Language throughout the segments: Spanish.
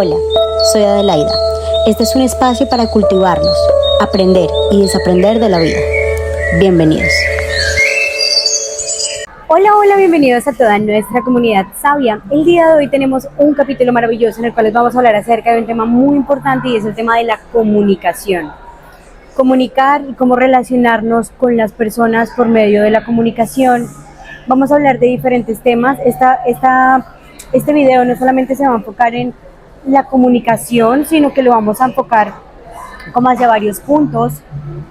Hola, soy Adelaida. Este es un espacio para cultivarnos, aprender y desaprender de la vida. Bienvenidos. Hola, bienvenidos a toda nuestra comunidad sabia. El día de hoy tenemos un capítulo maravilloso en el cual les vamos a hablar acerca de un tema muy importante y es el tema de la comunicación. Comunicar y cómo relacionarnos con las personas por medio de la comunicación. Vamos a hablar de diferentes temas. Este video no solamente se va a enfocar en la comunicación, sino que lo vamos a enfocar como hacia varios puntos.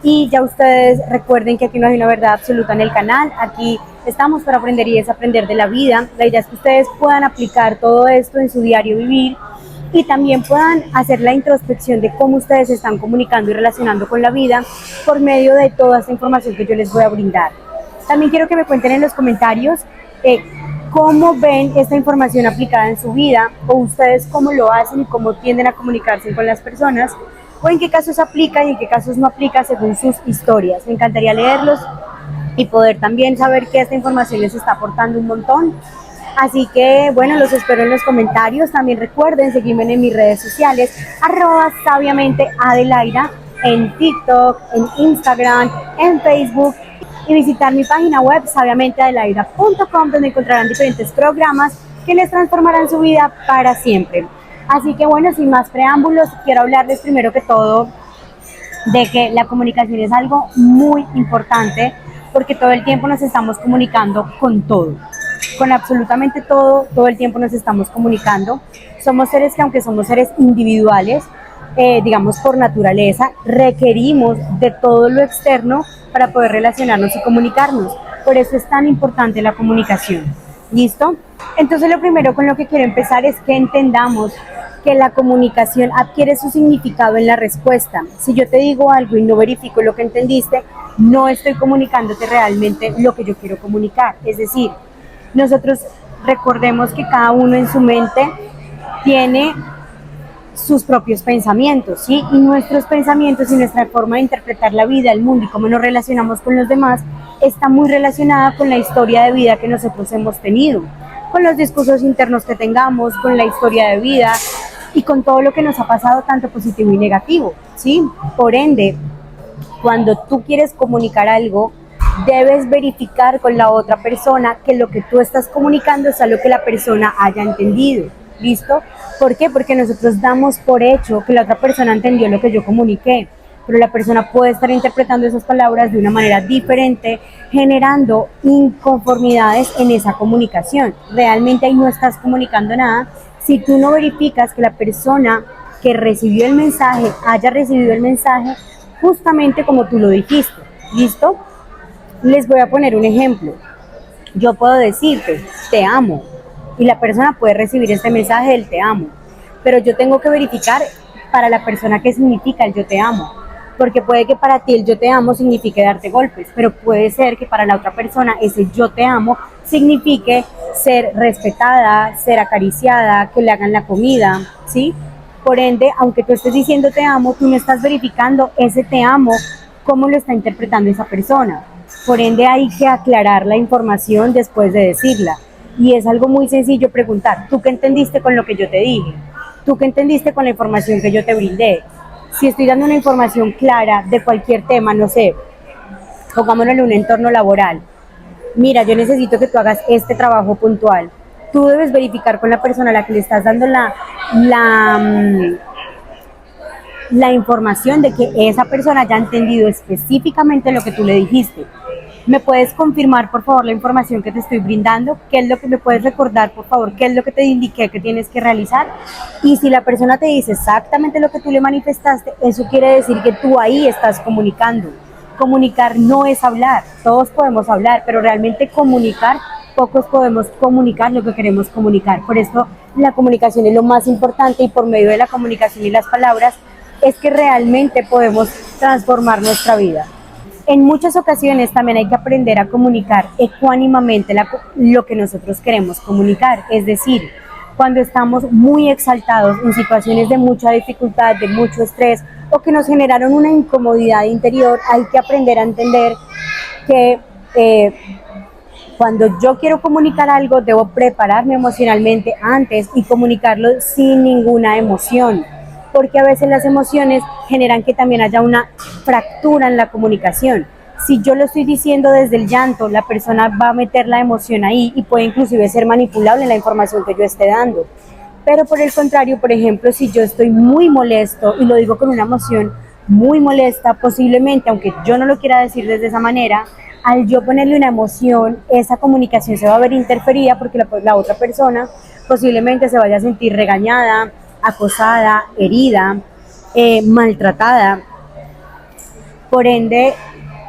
Y ya ustedes recuerden que aquí no hay una verdad absoluta en el canal. Aquí estamos para aprender y desaprender de la vida. La idea es que ustedes puedan aplicar todo esto en su diario vivir y también puedan hacer la introspección de cómo ustedes se están comunicando y relacionando con la vida por medio de toda esta información que yo les voy a brindar. También quiero que me cuenten en los comentarios cómo ven esta información aplicada en su vida, o ustedes cómo lo hacen y cómo tienden a comunicarse con las personas, o en qué casos aplica y en qué casos no aplica según sus historias. Me encantaría leerlos y poder también saber que esta información les está aportando un montón. Así que bueno, los espero en los comentarios. También recuerden seguirme en mis redes sociales, @sabiamenteadelaida, en TikTok, en Instagram, en Facebook, y visitar mi página web sabiamenteadelaida.com, donde encontrarán diferentes programas que les transformarán su vida para siempre. Así que bueno, sin más preámbulos, quiero hablarles primero que todo de que la comunicación es algo muy importante, porque todo el tiempo nos estamos comunicando con todo, con absolutamente todo el tiempo nos estamos comunicando. Somos seres que, aunque somos seres individuales, digamos por naturaleza, requerimos de todo lo externo para poder relacionarnos y comunicarnos. Por eso es tan importante la comunicación. ¿Listo? Entonces lo primero con lo que quiero empezar es que entendamos que la comunicación adquiere su significado en la respuesta. Si yo te digo algo y no verifico lo que entendiste, no estoy comunicándote realmente lo que yo quiero comunicar. Es decir, nosotros recordemos que cada uno en su mente tiene sus propios pensamientos, ¿sí? Y nuestros pensamientos y nuestra forma de interpretar la vida, el mundo y cómo nos relacionamos con los demás está muy relacionada con la historia de vida que nosotros hemos tenido, con los discursos internos que tengamos, con la historia de vida y con todo lo que nos ha pasado, tanto positivo y negativo, ¿sí? Por ende, cuando tú quieres comunicar algo, debes verificar con la otra persona que lo que tú estás comunicando es algo que la persona haya entendido. ¿Listo? ¿Por qué? Porque nosotros damos por hecho que la otra persona entendió lo que yo comuniqué, pero la persona puede estar interpretando esas palabras de una manera diferente, generando inconformidades en esa comunicación. Realmente ahí no estás comunicando nada si tú no verificas que la persona que recibió el mensaje haya recibido el mensaje justamente como tú lo dijiste. ¿Listo? Les voy a poner un ejemplo. Yo puedo decirte, te amo, y la persona puede recibir este mensaje del te amo, pero yo tengo que verificar para la persona qué significa el yo te amo, porque puede que para ti el yo te amo signifique darte golpes, pero puede ser que para la otra persona ese yo te amo signifique ser respetada, ser acariciada, que le hagan la comida, ¿sí? Por ende, aunque tú estés diciendo te amo, tú no estás verificando ese te amo, cómo lo está interpretando esa persona. Por ende, hay que aclarar la información después de decirla. Y es algo muy sencillo preguntar, ¿tú qué entendiste con lo que yo te dije? ¿Tú qué entendiste con la información que yo te brindé? Si estoy dando una información clara de cualquier tema, no sé, pongámoslo en un entorno laboral. Mira, yo necesito que tú hagas este trabajo puntual. Tú debes verificar con la persona a la que le estás dando la información de que esa persona ya ha entendido específicamente lo que tú le dijiste. ¿Me puedes confirmar, por favor, la información que te estoy brindando? ¿Qué es lo que me puedes recordar, por favor? ¿Qué es lo que te indiqué que tienes que realizar? Y si la persona te dice exactamente lo que tú le manifestaste, eso quiere decir que tú ahí estás comunicando. Comunicar no es hablar. Todos podemos hablar, pero realmente comunicar, pocos podemos comunicar lo que queremos comunicar. Por eso la comunicación es lo más importante, y por medio de la comunicación y las palabras es que realmente podemos transformar nuestra vida. En muchas ocasiones también hay que aprender a comunicar ecuánimamente lo que nosotros queremos comunicar, es decir, cuando estamos muy exaltados en situaciones de mucha dificultad, de mucho estrés, o que nos generaron una incomodidad interior, hay que aprender a entender que Cuando yo quiero comunicar algo, debo prepararme emocionalmente antes y comunicarlo sin ninguna emoción, porque a veces las emociones generan que también haya una fractura en la comunicación. Si yo lo estoy diciendo desde el llanto, la persona va a meter la emoción ahí y puede inclusive ser manipulable la información que yo esté dando. Pero por el contrario, por ejemplo, si yo estoy muy molesto y lo digo con una emoción muy molesta, posiblemente, aunque yo no lo quiera decir desde esa manera, al yo ponerle una emoción, esa comunicación se va a ver interferida porque la otra persona posiblemente se vaya a sentir regañada, acosada, herida, maltratada. Por ende,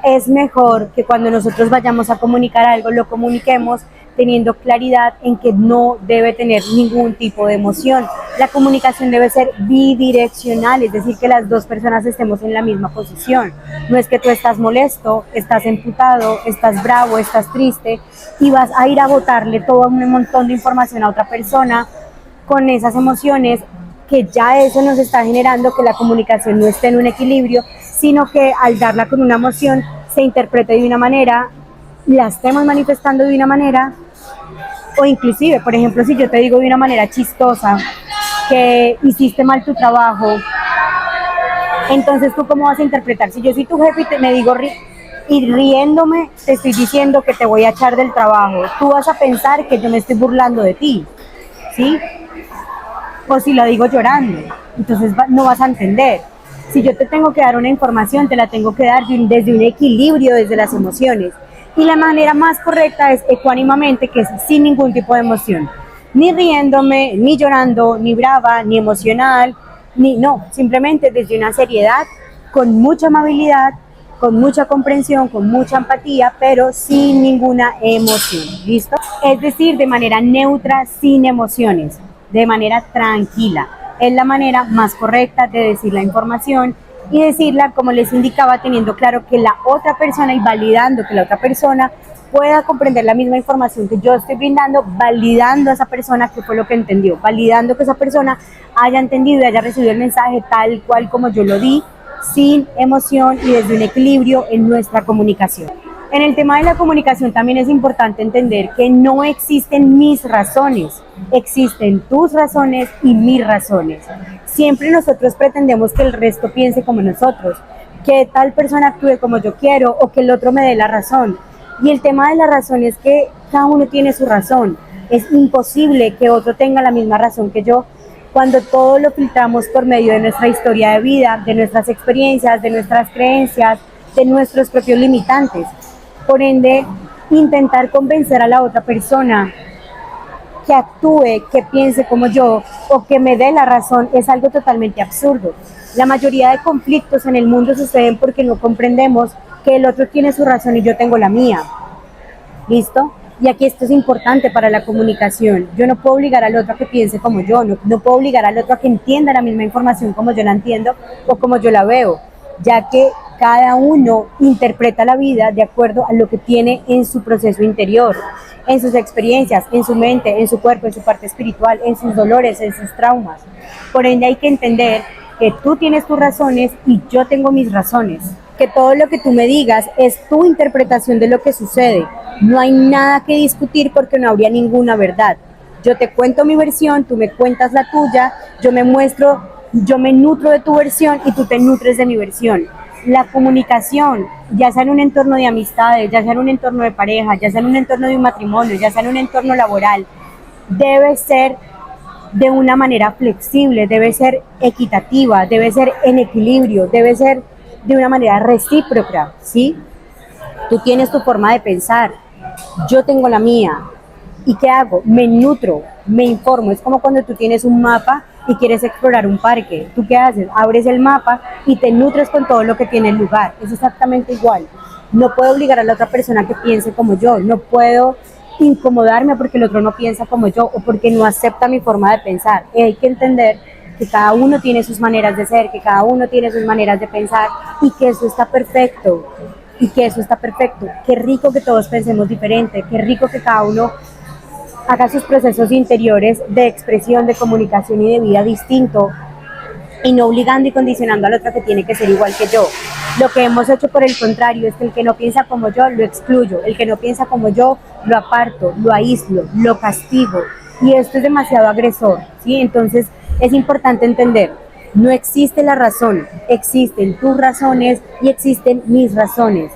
es mejor que cuando nosotros vayamos a comunicar algo, lo comuniquemos teniendo claridad en que no debe tener ningún tipo de emoción. La comunicación debe ser bidireccional, es decir, que las dos personas estemos en la misma posición. No es que tú estás molesto, estás emputado, estás bravo, estás triste y vas a ir a botarle todo un montón de información a otra persona con esas emociones, que ya eso nos está generando que la comunicación no esté en un equilibrio, sino que al darla con una emoción se interprete de una manera, la estemos manifestando de una manera, o inclusive, por ejemplo, si yo te digo de una manera chistosa que hiciste mal tu trabajo, entonces tú cómo vas a interpretar. Si yo soy tu jefe y me digo y riéndome te estoy diciendo que te voy a echar del trabajo, tú vas a pensar que yo me estoy burlando de ti, ¿sí? O si lo digo llorando, entonces no vas a entender. Si yo te tengo que dar una información, te la tengo que dar desde un equilibrio, desde las emociones. Y la manera más correcta es ecuánimamente, que es sin ningún tipo de emoción. Ni riéndome, ni llorando, ni brava, ni emocional, no, simplemente desde una seriedad, con mucha amabilidad, con mucha comprensión, con mucha empatía, pero sin ninguna emoción, ¿listo? Es decir, de manera neutra, sin emociones, de manera tranquila. Es la manera más correcta de decir la información y decirla, como les indicaba, teniendo claro que la otra persona y validando que la otra persona pueda comprender la misma información que yo estoy brindando, validando a esa persona que fue lo que entendió, validando que esa persona haya entendido y haya recibido el mensaje tal cual como yo lo di, sin emoción y desde un equilibrio en nuestra comunicación. En el tema de la comunicación también es importante entender que no existen mis razones, existen tus razones y mis razones. Siempre nosotros pretendemos que el resto piense como nosotros, que tal persona actúe como yo quiero o que el otro me dé la razón. Y el tema de la razón es que cada uno tiene su razón. Es imposible que otro tenga la misma razón que yo cuando todo lo filtramos por medio de nuestra historia de vida, de nuestras experiencias, de nuestras creencias, de nuestros propios limitantes. Por ende, intentar convencer a la otra persona que actúe, que piense como yo o que me dé la razón es algo totalmente absurdo. La mayoría de conflictos en el mundo suceden porque no comprendemos que el otro tiene su razón y yo tengo la mía. ¿Listo? Y aquí esto es importante para la comunicación. Yo no puedo obligar al otro a que piense como yo, no puedo obligar al otro a que entienda la misma información como yo la entiendo o como yo la veo, ya que cada uno interpreta la vida de acuerdo a lo que tiene en su proceso interior, en sus experiencias, en su mente, en su cuerpo, en su parte espiritual, en sus dolores, en sus traumas. Por ende hay que entender que tú tienes tus razones y yo tengo mis razones, que todo lo que tú me digas es tu interpretación de lo que sucede. No hay nada que discutir porque no habría ninguna verdad. Yo te cuento mi versión, tú me cuentas la tuya, yo me nutro de tu versión y tú te nutres de mi versión. La comunicación, ya sea en un entorno de amistades, ya sea en un entorno de pareja, ya sea en un entorno de un matrimonio, ya sea en un entorno laboral, debe ser de una manera flexible, debe ser equitativa, debe ser en equilibrio, debe ser de una manera recíproca, ¿sí? Tú tienes tu forma de pensar, yo tengo la mía. ¿Y qué hago? Me nutro, me informo. Es como cuando tú tienes un mapa y quieres explorar un parque. ¿Tú qué haces? Abres el mapa y te nutres con todo lo que tiene el lugar. Es exactamente igual. No puedo obligar a la otra persona que piense como yo. No puedo incomodarme porque el otro no piensa como yo o porque no acepta mi forma de pensar. Hay que entender que cada uno tiene sus maneras de ser, que cada uno tiene sus maneras de pensar y que eso está perfecto. Qué rico que todos pensemos diferente, qué rico que cada uno haga sus procesos interiores de expresión, de comunicación y de vida distinto y no obligando y condicionando al otro que tiene que ser igual que yo. Lo que hemos hecho por el contrario es que el que no piensa como yo lo excluyo, el que no piensa como yo lo aparto, lo aíslo, lo castigo, y esto es demasiado agresor, ¿sí? Entonces es importante entender, no existe la razón, existen tus razones y existen mis razones.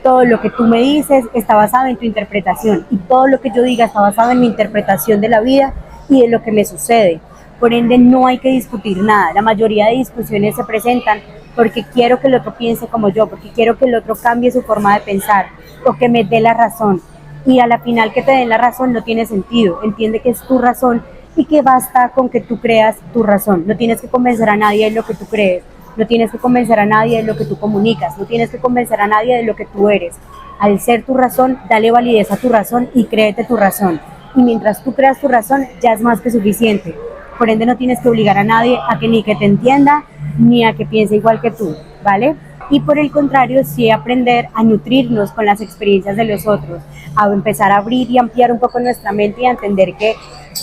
Todo lo que tú me dices está basado en tu interpretación y todo lo que yo diga está basado en mi interpretación de la vida y de lo que me sucede. Por ende, no hay que discutir nada. La mayoría de discusiones se presentan porque quiero que el otro piense como yo, porque quiero que el otro cambie su forma de pensar o que me dé la razón. Y a la final que te den la razón no tiene sentido. Entiende que es tu razón y que basta con que tú creas tu razón. No tienes que convencer a nadie de lo que tú crees. No tienes que convencer a nadie de lo que tú comunicas. No tienes que convencer a nadie de lo que tú eres. Al ser tu razón, dale validez a tu razón y créete tu razón. Y mientras tú creas tu razón, ya es más que suficiente. Por ende, no tienes que obligar a nadie a que ni que te entienda, ni a que piense igual que tú, ¿vale? Y por el contrario, sí aprender a nutrirnos con las experiencias de los otros, a empezar a abrir y ampliar un poco nuestra mente y a entender que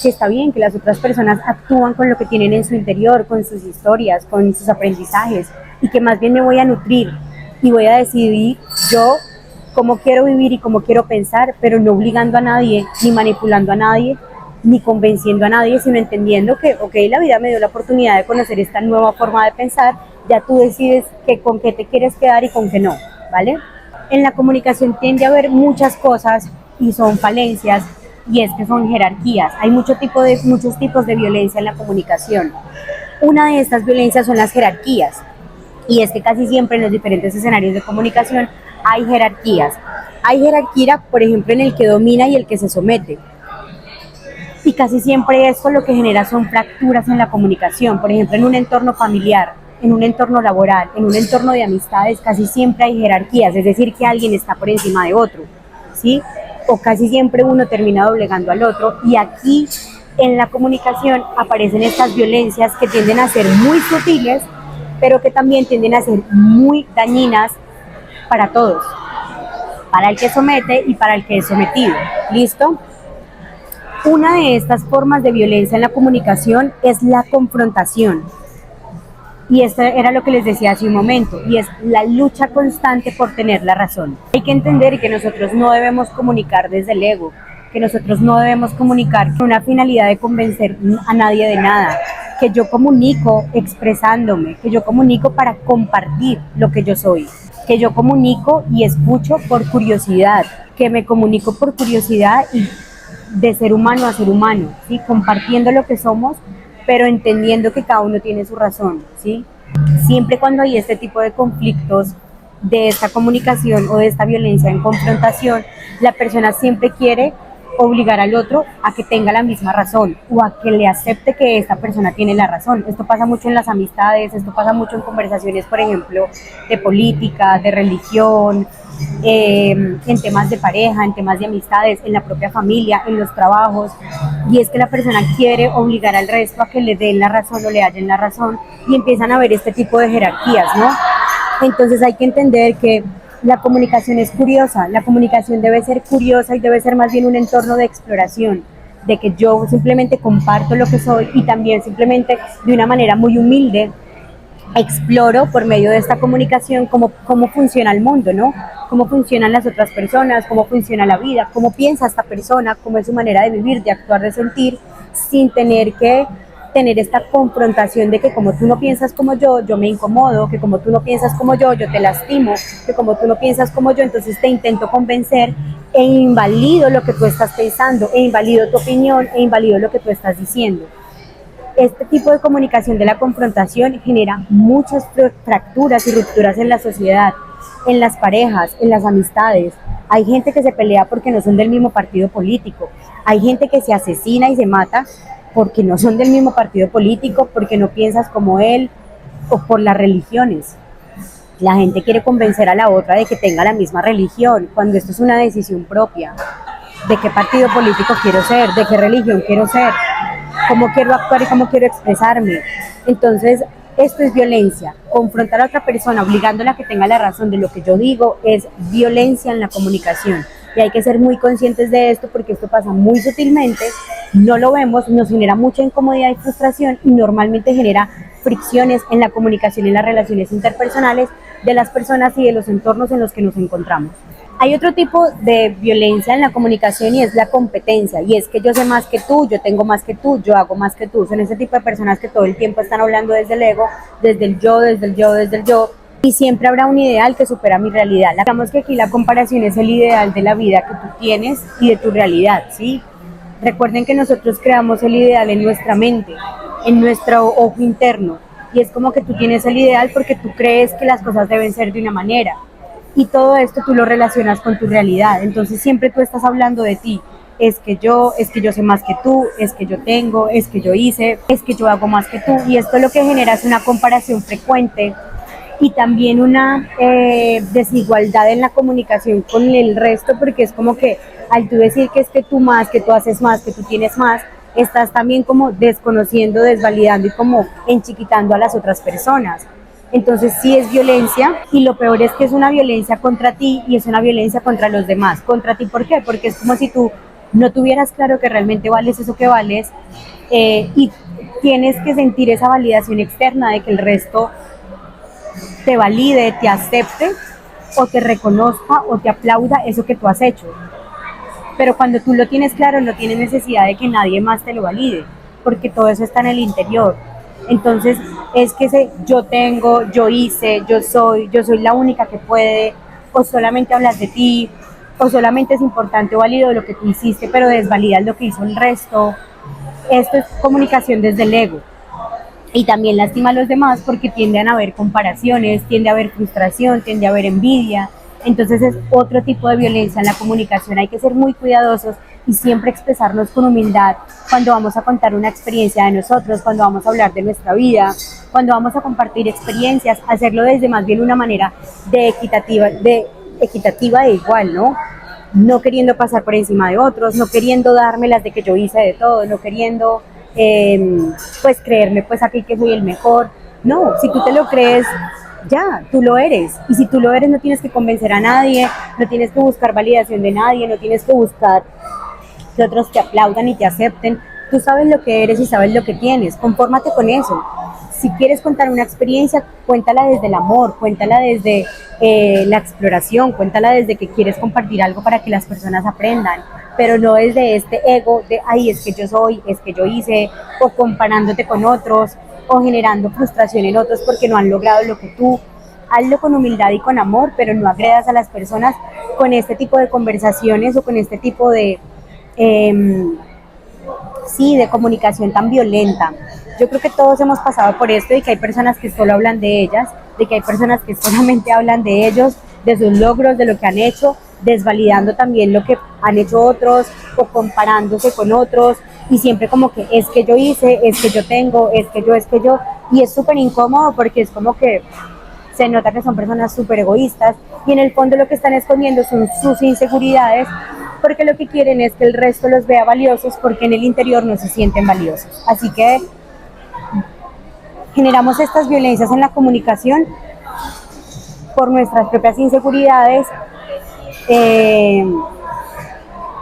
está bien, que las otras personas actúan con lo que tienen en su interior, con sus historias, con sus aprendizajes, y que más bien me voy a nutrir y voy a decidir yo cómo quiero vivir y cómo quiero pensar, pero no obligando a nadie, ni manipulando a nadie, ni convenciendo a nadie, sino entendiendo que, ok, la vida me dio la oportunidad de conocer esta nueva forma de pensar, ya tú decides con qué te quieres quedar y con qué no, ¿vale? En la comunicación tiende a haber muchas cosas y son falencias, y es que son jerarquías. Hay muchos tipos de violencia en la comunicación. Una de estas violencias son las jerarquías, y es que casi siempre en los diferentes escenarios de comunicación hay jerarquías. Hay jerarquía, por ejemplo, en el que domina y el que se somete. Y casi siempre esto lo que genera son fracturas en la comunicación. Por ejemplo, en un entorno familiar, en un entorno laboral, en un entorno de amistades, casi siempre hay jerarquías, es decir, que alguien está por encima de otro, ¿sí? O casi siempre uno termina doblegando al otro. Y aquí en la comunicación aparecen estas violencias que tienden a ser muy sutiles, pero que también tienden a ser muy dañinas para todos, para el que somete y para el que es sometido. ¿Listo? Una de estas formas de violencia en la comunicación es la confrontación. Y esto era lo que les decía hace un momento, y es la lucha constante por tener la razón. Hay que entender que nosotros no debemos comunicar desde el ego, que nosotros no debemos comunicar con una finalidad de convencer a nadie de nada, que yo comunico expresándome, que yo comunico para compartir lo que yo soy, que yo comunico y escucho por curiosidad, que me comunico por curiosidad y de ser humano a ser humano, ¿sí? Compartiendo lo que somos, pero entendiendo que cada uno tiene su razón, ¿sí? Siempre cuando hay este tipo de conflictos, de esta comunicación o de esta violencia en confrontación, la persona siempre quiere obligar al otro a que tenga la misma razón o a que le acepte que esta persona tiene la razón. Esto pasa mucho en las amistades, esto pasa mucho en conversaciones, por ejemplo, de política, de religión, en temas de pareja, en temas de amistades, en la propia familia, en los trabajos, y es que la persona quiere obligar al resto a que le den la razón o le hallen la razón, y empiezan a ver este tipo de jerarquías, ¿no? Entonces hay que entender que la comunicación es curiosa, la comunicación debe ser curiosa y debe ser más bien un entorno de exploración, de que yo simplemente comparto lo que soy y también simplemente de una manera muy humilde exploro por medio de esta comunicación cómo funciona el mundo, ¿no? Cómo funcionan las otras personas, cómo funciona la vida, cómo piensa esta persona, cómo es su manera de vivir, de actuar, de sentir, sin tener que tener esta confrontación de que como tú no piensas como yo me incomodo, que como tú no piensas como yo te lastimo, que como tú no piensas como yo, entonces te intento convencer e invalido lo que tú estás pensando, e invalido tu opinión, e invalido lo que tú estás diciendo. Este tipo de comunicación de la confrontación genera muchas fracturas y rupturas en la sociedad, en las parejas, en las amistades. Hay gente que se pelea porque no son del mismo partido político. Hay gente que se asesina y se mata porque no son del mismo partido político, porque no piensas como él, o por las religiones. La gente quiere convencer a la otra de que tenga la misma religión, cuando esto es una decisión propia. ¿De qué partido político quiero ser? ¿De qué religión quiero ser? ¿Cómo quiero actuar y cómo quiero expresarme? Entonces, esto es violencia. Confrontar a otra persona obligándola a que tenga la razón de lo que yo digo es violencia en la comunicación. Y hay que ser muy conscientes de esto porque esto pasa muy sutilmente, no lo vemos, nos genera mucha incomodidad y frustración y normalmente genera fricciones en la comunicación y en las relaciones interpersonales de las personas y de los entornos en los que nos encontramos. Hay otro tipo de violencia en la comunicación y es la competencia, y es que yo sé más que tú, yo tengo más que tú, yo hago más que tú. Son ese tipo de personas que todo el tiempo están hablando desde el ego, desde el yo, desde el yo, desde el yo, y siempre habrá un ideal que supera mi realidad. Digamos que aquí la comparación es el ideal de la vida que tú tienes y de tu realidad, ¿sí? Recuerden que nosotros creamos el ideal en nuestra mente, en nuestro ojo interno, y es como que tú tienes el ideal porque tú crees que las cosas deben ser de una manera, y todo esto tú lo relacionas con tu realidad. Entonces siempre tú estás hablando de ti, es que yo sé más que tú, es que yo tengo, es que yo hice, es que yo hago más que tú, y esto lo que genera es una comparación frecuente y también una desigualdad en la comunicación con el resto, porque es como que al tú decir que es que tú más, que tú haces más, que tú tienes más, estás también como desconociendo, desvalidando y como enchiquitando a las otras personas. Entonces sí es violencia, y lo peor es que es una violencia contra ti y es una violencia contra los demás. ¿Contra ti por qué? Porque es como si tú no tuvieras claro que realmente vales eso que vales, y tienes que sentir esa validación externa de que el resto te valide, te acepte o te reconozca o te aplauda eso que tú has hecho. Pero cuando tú lo tienes claro, no tienes necesidad de que nadie más te lo valide, porque todo eso está en el interior. Entonces es que ese yo tengo, yo hice, yo soy la única que puede, o solamente hablas de ti, o solamente es importante o válido lo que tú hiciste, pero desvalidas lo que hizo el resto. Esto es comunicación desde el ego. Y también lastima a los demás porque tienden a haber comparaciones, tiende a haber frustración, tiende a haber envidia. Entonces es otro tipo de violencia en la comunicación. Hay que ser muy cuidadosos y siempre expresarnos con humildad cuando vamos a contar una experiencia de nosotros, cuando vamos a hablar de nuestra vida, cuando vamos a compartir experiencias, hacerlo desde más bien una manera de equitativa e igual, ¿no? No queriendo pasar por encima de otros, no queriendo dármelas de que yo hice de todo, no queriendo pues creerme pues aquí que soy el mejor. No, si tú te lo crees, ya, tú lo eres, y si tú lo eres no tienes que convencer a nadie, no tienes que buscar validación de nadie, no tienes que buscar que otros te aplaudan y te acepten. Tú sabes lo que eres y sabes lo que tienes, confórmate con eso. Si quieres contar una experiencia, cuéntala desde el amor, cuéntala desde la exploración, cuéntala desde que quieres compartir algo para que las personas aprendan, pero no desde este ego de, ay, es que yo soy, es que yo hice, o comparándote con otros, o generando frustración en otros porque no han logrado lo que tú. Hazlo con humildad y con amor, pero no agredas a las personas con este tipo de conversaciones o con este tipo de de comunicación tan violenta. Yo creo que todos hemos pasado por esto, y que hay personas que solo hablan de ellas, de que hay personas que solamente hablan de ellos, de sus logros, de lo que han hecho, desvalidando también lo que han hecho otros o comparándose con otros, y siempre como que es que yo hice, es que yo tengo, es que yo, y es súper incómodo porque es como que se nota que son personas súper egoístas y en el fondo lo que están escondiendo son sus inseguridades, porque lo que quieren es que el resto los vea valiosos porque en el interior no se sienten valiosos. Así que generamos estas violencias en la comunicación por nuestras propias inseguridades,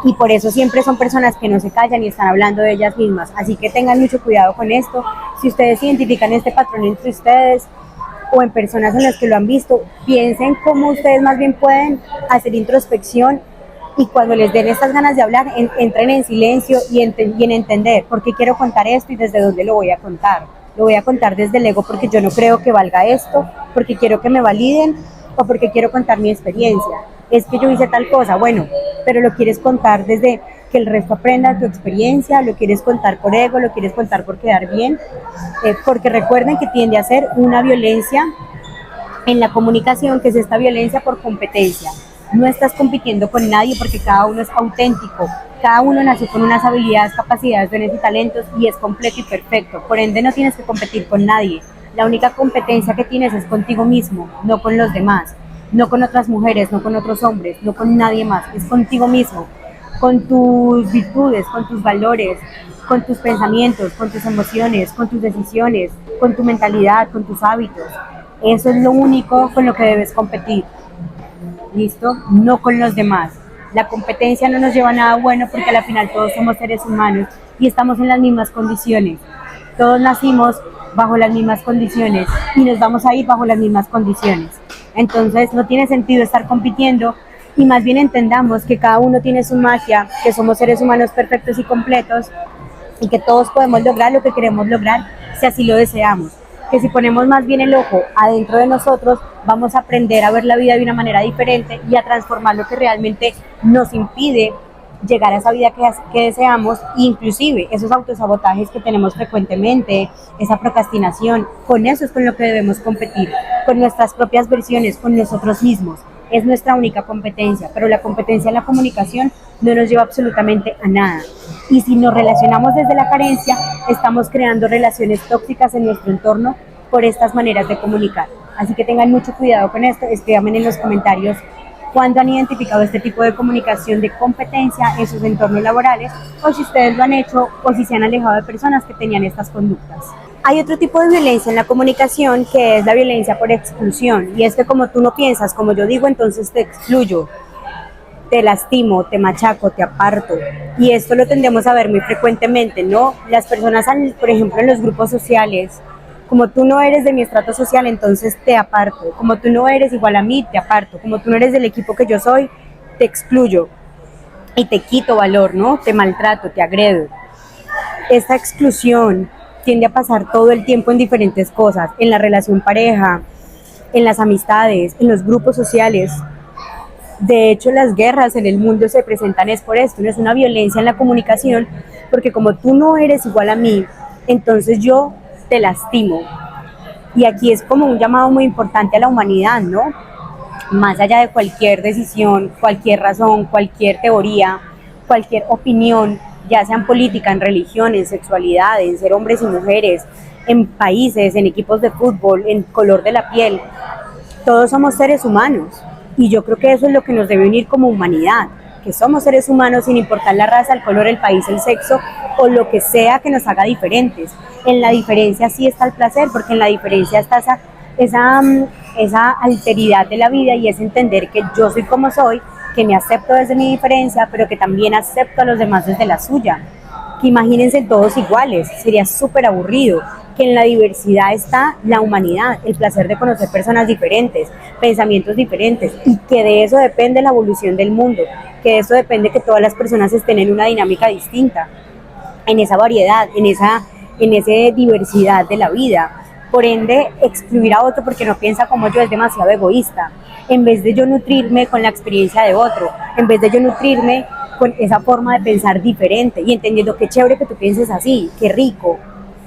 y por eso siempre son personas que no se callan y están hablando de ellas mismas. Así que tengan mucho cuidado con esto. Si ustedes identifican este patrón entre ustedes o en personas en las que lo han visto, piensen cómo ustedes más bien pueden hacer introspección, y cuando les den estas ganas de hablar, entren en silencio y en entender por qué quiero contar esto y desde dónde lo voy a contar. Lo voy a contar desde el ego porque yo no creo que valga esto, porque quiero que me validen o porque quiero contar mi experiencia. Es que yo hice tal cosa, bueno, pero lo quieres contar desde que el resto aprenda tu experiencia, lo quieres contar por ego, lo quieres contar por quedar bien, porque recuerden que tiende a ser una violencia en la comunicación, que es esta violencia por competencia. No estás compitiendo con nadie porque cada uno es auténtico, cada uno nació con unas habilidades, capacidades, dones y talentos y es completo y perfecto, por ende no tienes que competir con nadie. La única competencia que tienes es contigo mismo, no con los demás, no con otras mujeres, no con otros hombres, no con nadie más, es contigo mismo, con tus virtudes, con tus valores, con tus pensamientos, con tus emociones, con tus decisiones, con tu mentalidad, con tus hábitos. Eso es lo único con lo que debes competir. ¿Listo? No con los demás. La competencia no nos lleva a nada bueno porque al final todos somos seres humanos y estamos en las mismas condiciones. Todos nacimos bajo las mismas condiciones y nos vamos a ir bajo las mismas condiciones. Entonces no tiene sentido estar compitiendo y más bien entendamos que cada uno tiene su magia, que somos seres humanos perfectos y completos y que todos podemos lograr lo que queremos lograr si así lo deseamos. Que si ponemos más bien el ojo adentro de nosotros, vamos a aprender a ver la vida de una manera diferente y a transformar lo que realmente nos impide llegar a esa vida que deseamos, inclusive esos autosabotajes que tenemos frecuentemente, esa procrastinación. Con eso es con lo que debemos competir, con nuestras propias versiones, con nosotros mismos. Es nuestra única competencia, pero la competencia en la comunicación no nos lleva absolutamente a nada. Y si nos relacionamos desde la carencia, estamos creando relaciones tóxicas en nuestro entorno por estas maneras de comunicar. Así que tengan mucho cuidado con esto, escríbanme en los comentarios cuándo han identificado este tipo de comunicación de competencia en sus entornos laborales, o si ustedes lo han hecho, o si se han alejado de personas que tenían estas conductas. Hay otro tipo de violencia en la comunicación, que es la violencia por exclusión, y es que como tú no piensas como yo digo, entonces te excluyo, te lastimo, te machaco, te aparto. Y esto lo tendemos a ver muy frecuentemente, ¿no? Las personas, por ejemplo, en los grupos sociales, como tú no eres de mi estrato social, entonces te aparto. Como tú no eres igual a mí, te aparto. Como tú no eres del equipo que yo soy, te excluyo y te quito valor, ¿no? Te maltrato, te agredo. Esta exclusión tiende a pasar todo el tiempo en diferentes cosas, en la relación pareja, en las amistades, en los grupos sociales. De hecho, las guerras en el mundo se presentan es por esto, no es una violencia en la comunicación, porque como tú no eres igual a mí, entonces yo te lastimo. Y aquí es como un llamado muy importante a la humanidad, ¿no? Más allá de cualquier decisión, cualquier razón, cualquier teoría, cualquier opinión, ya sea en política, en religión, en sexualidad, en ser hombres y mujeres, en países, en equipos de fútbol, en color de la piel, todos somos seres humanos. Y yo creo que eso es lo que nos debe unir como humanidad, que somos seres humanos sin importar la raza, el color, el país, el sexo o lo que sea que nos haga diferentes. En la diferencia sí está el placer, porque en la diferencia está esa alteridad de la vida, y es entender que yo soy como soy, que me acepto desde mi diferencia, pero que también acepto a los demás desde la suya. Que imagínense todos iguales, sería súper aburrido. Que en la diversidad está la humanidad, el placer de conocer personas diferentes, pensamientos diferentes, y que de eso depende la evolución del mundo, que de eso depende que todas las personas estén en una dinámica distinta, en esa variedad, en esa diversidad de la vida. Por ende, excluir a otro porque no piensa como yo es demasiado egoísta. En vez de yo nutrirme con la experiencia de otro, en vez de yo nutrirme con esa forma de pensar diferente y entendiendo qué chévere que tú pienses así, qué rico,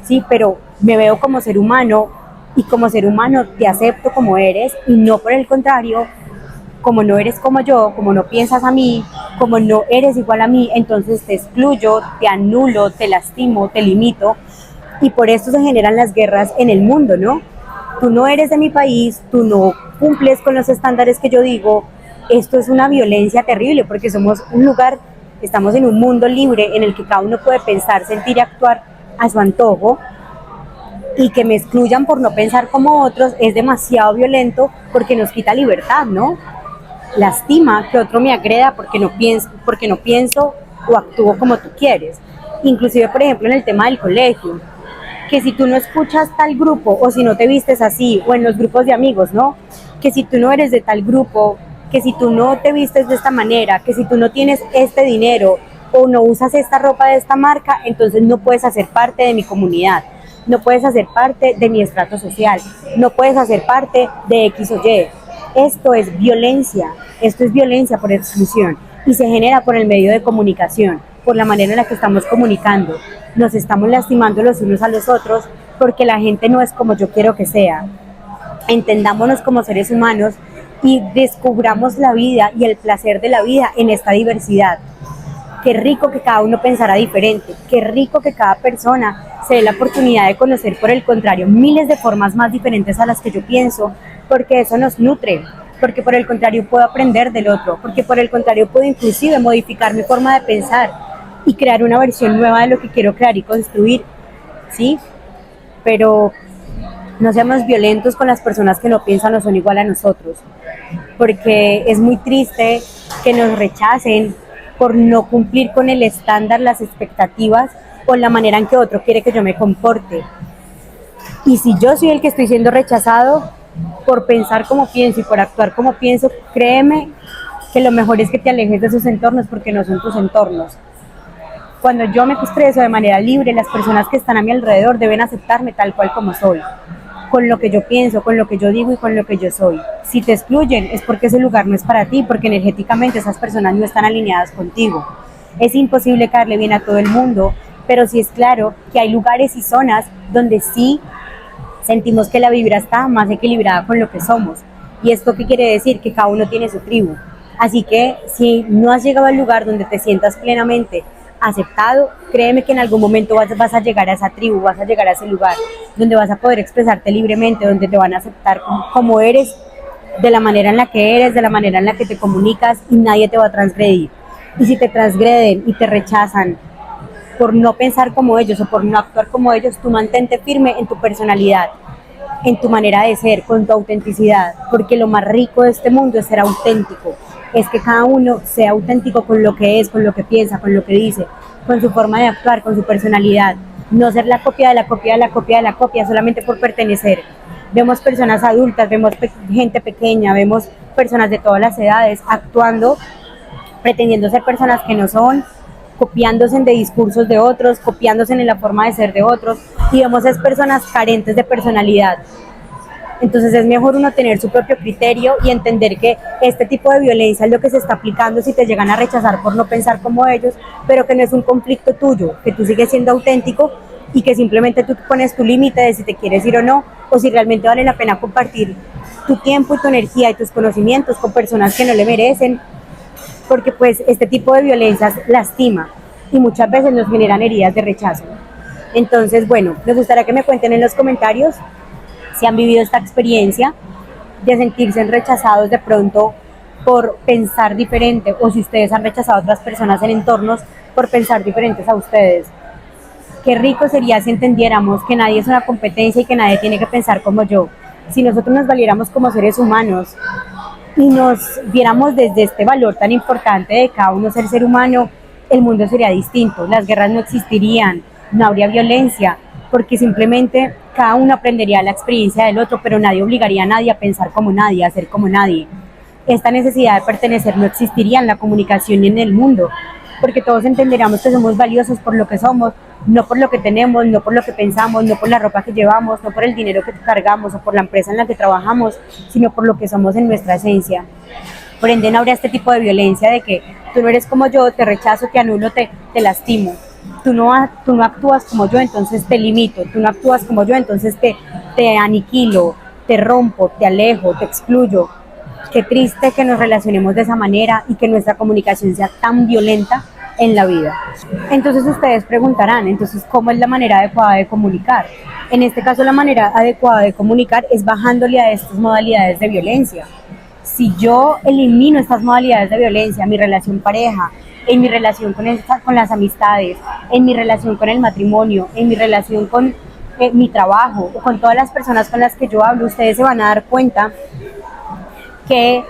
sí, pero me veo como ser humano y como ser humano te acepto como eres, y no por el contrario, como no eres como yo, como no piensas a mí, como no eres igual a mí, entonces te excluyo, te anulo, te lastimo, te limito, y por esto se generan las guerras en el mundo, ¿no? Tú no eres de mi país, tú no cumples con los estándares que yo digo. Esto es una violencia terrible porque somos un lugar, estamos en un mundo libre en el que cada uno puede pensar, sentir y actuar a su antojo, y que me excluyan por no pensar como otros es demasiado violento porque nos quita libertad, ¿no? Lastima que otro me agreda porque no pienso o actúo como tú quieres. Inclusive, por ejemplo, en el tema del colegio, que si tú no escuchas tal grupo, o si no te vistes así, o en los grupos de amigos, ¿no? Que si tú no eres de tal grupo, que si tú no te vistes de esta manera, que si tú no tienes este dinero o no usas esta ropa de esta marca, entonces no puedes hacer parte de mi comunidad, no puedes hacer parte de mi estrato social, no puedes hacer parte de X o Y. Esto es violencia por exclusión, y se genera por el medio de comunicación, por la manera en la que estamos comunicando. Nos estamos lastimando los unos a los otros porque la gente no es como yo quiero que sea. Entendámonos como seres humanos y descubramos la vida y el placer de la vida en esta diversidad. Qué rico que cada uno pensara diferente, qué rico que cada persona se dé la oportunidad de conocer, por el contrario, miles de formas más diferentes a las que yo pienso, porque eso nos nutre, porque por el contrario puedo aprender del otro, porque por el contrario puedo inclusive modificar mi forma de pensar y crear una versión nueva de lo que quiero crear y construir, ¿sí? Pero no seamos violentos con las personas que no piensan o son igual a nosotros, porque es muy triste que nos rechacen por no cumplir con el estándar, las expectativas o la manera en que otro quiere que yo me comporte. Y si yo soy el que estoy siendo rechazado, por pensar como pienso y por actuar como pienso, créeme que lo mejor es que te alejes de esos entornos porque no son tus entornos. Cuando yo me expreso de manera libre, las personas que están a mi alrededor deben aceptarme tal cual como soy, con lo que yo pienso, con lo que yo digo y con lo que yo soy. Si te excluyen es porque ese lugar no es para ti, porque energéticamente esas personas no están alineadas contigo. Es imposible caerle bien a todo el mundo, pero sí es claro que hay lugares y zonas donde sí sentimos que la vibra está más equilibrada con lo que somos. ¿Y esto qué quiere decir? Que cada uno tiene su tribu. Así que si no has llegado al lugar donde te sientas plenamente aceptado, créeme que en algún momento vas a llegar a esa tribu, vas a llegar a ese lugar donde vas a poder expresarte libremente, donde te van a aceptar como eres, de la manera en la que eres, de la manera en la que te comunicas y nadie te va a transgredir. Y si te transgreden y te rechazan por no pensar como ellos o por no actuar como ellos, tú mantente firme en tu personalidad, en tu manera de ser, con tu autenticidad, porque lo más rico de este mundo es ser auténtico, es que cada uno sea auténtico con lo que es, con lo que piensa, con lo que dice, con su forma de actuar, con su personalidad, no ser la copia de la copia de la copia de la copia solamente por pertenecer. Vemos personas adultas, vemos gente pequeña, vemos personas de todas las edades actuando, pretendiendo ser personas que no son, copiándose de discursos de otros, copiándose en la forma de ser de otros, y vemos a esas personas carentes de personalidad. Entonces es mejor uno tener su propio criterio y entender que este tipo de violencia es lo que se está aplicando si te llegan a rechazar por no pensar como ellos, pero que no es un conflicto tuyo, que tú sigues siendo auténtico y que simplemente tú pones tu límite de si te quieres ir o no, o si realmente vale la pena compartir tu tiempo y tu energía y tus conocimientos con personas que no le merecen, porque pues este tipo de violencias lastima y muchas veces nos generan heridas de rechazo. Entonces, bueno, me gustaría que me cuenten en los comentarios si han vivido esta experiencia de sentirse rechazados de pronto por pensar diferente, o si ustedes han rechazado a otras personas en entornos por pensar diferentes a ustedes. Qué rico sería si entendiéramos que nadie es una competencia y que nadie tiene que pensar como yo. Si nosotros nos valiéramos como seres humanos y nos viéramos desde este valor tan importante de cada uno ser humano, el mundo sería distinto, las guerras no existirían, no habría violencia, porque simplemente cada uno aprendería la experiencia del otro, pero nadie obligaría a nadie a pensar como nadie, a ser como nadie. Esta necesidad de pertenecer no existiría en la comunicación ni en el mundo, porque todos entenderíamos que somos valiosos por lo que somos, no por lo que tenemos, no por lo que pensamos, no por la ropa que llevamos, no por el dinero que cargamos o por la empresa en la que trabajamos, sino por lo que somos en nuestra esencia. Por ende, no habría este tipo de violencia de que tú no eres como yo, te rechazo, te anulo, te lastimo. Tú no actúas como yo, entonces te limito. Tú no actúas como yo, entonces te aniquilo, te rompo, te alejo, te excluyo. Qué triste que nos relacionemos de esa manera y que nuestra comunicación sea tan violenta en la vida. Entonces ustedes preguntarán, entonces, ¿cómo es la manera adecuada de comunicar? En este caso, la manera adecuada de comunicar es bajándole a estas modalidades de violencia. Si yo elimino estas modalidades de violencia en mi relación pareja, en mi relación con las amistades, en mi relación con el matrimonio, en mi relación con mi trabajo o con todas las personas con las que yo hablo, ustedes se van a dar cuenta que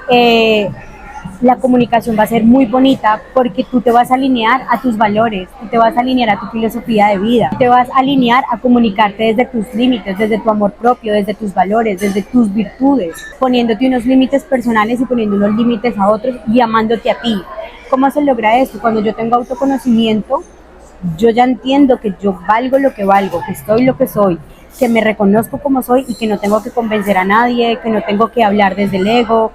la comunicación va a ser muy bonita porque tú te vas a alinear a tus valores, tú te vas a alinear a tu filosofía de vida, te vas a alinear a comunicarte desde tus límites, desde tu amor propio, desde tus valores, desde tus virtudes, poniéndote unos límites personales y poniendo unos límites a otros y amándote a ti. ¿Cómo se logra esto? Cuando yo tengo autoconocimiento, yo ya entiendo que yo valgo lo que valgo, que soy lo que soy, que me reconozco como soy y que no tengo que convencer a nadie, que no tengo que hablar desde el ego,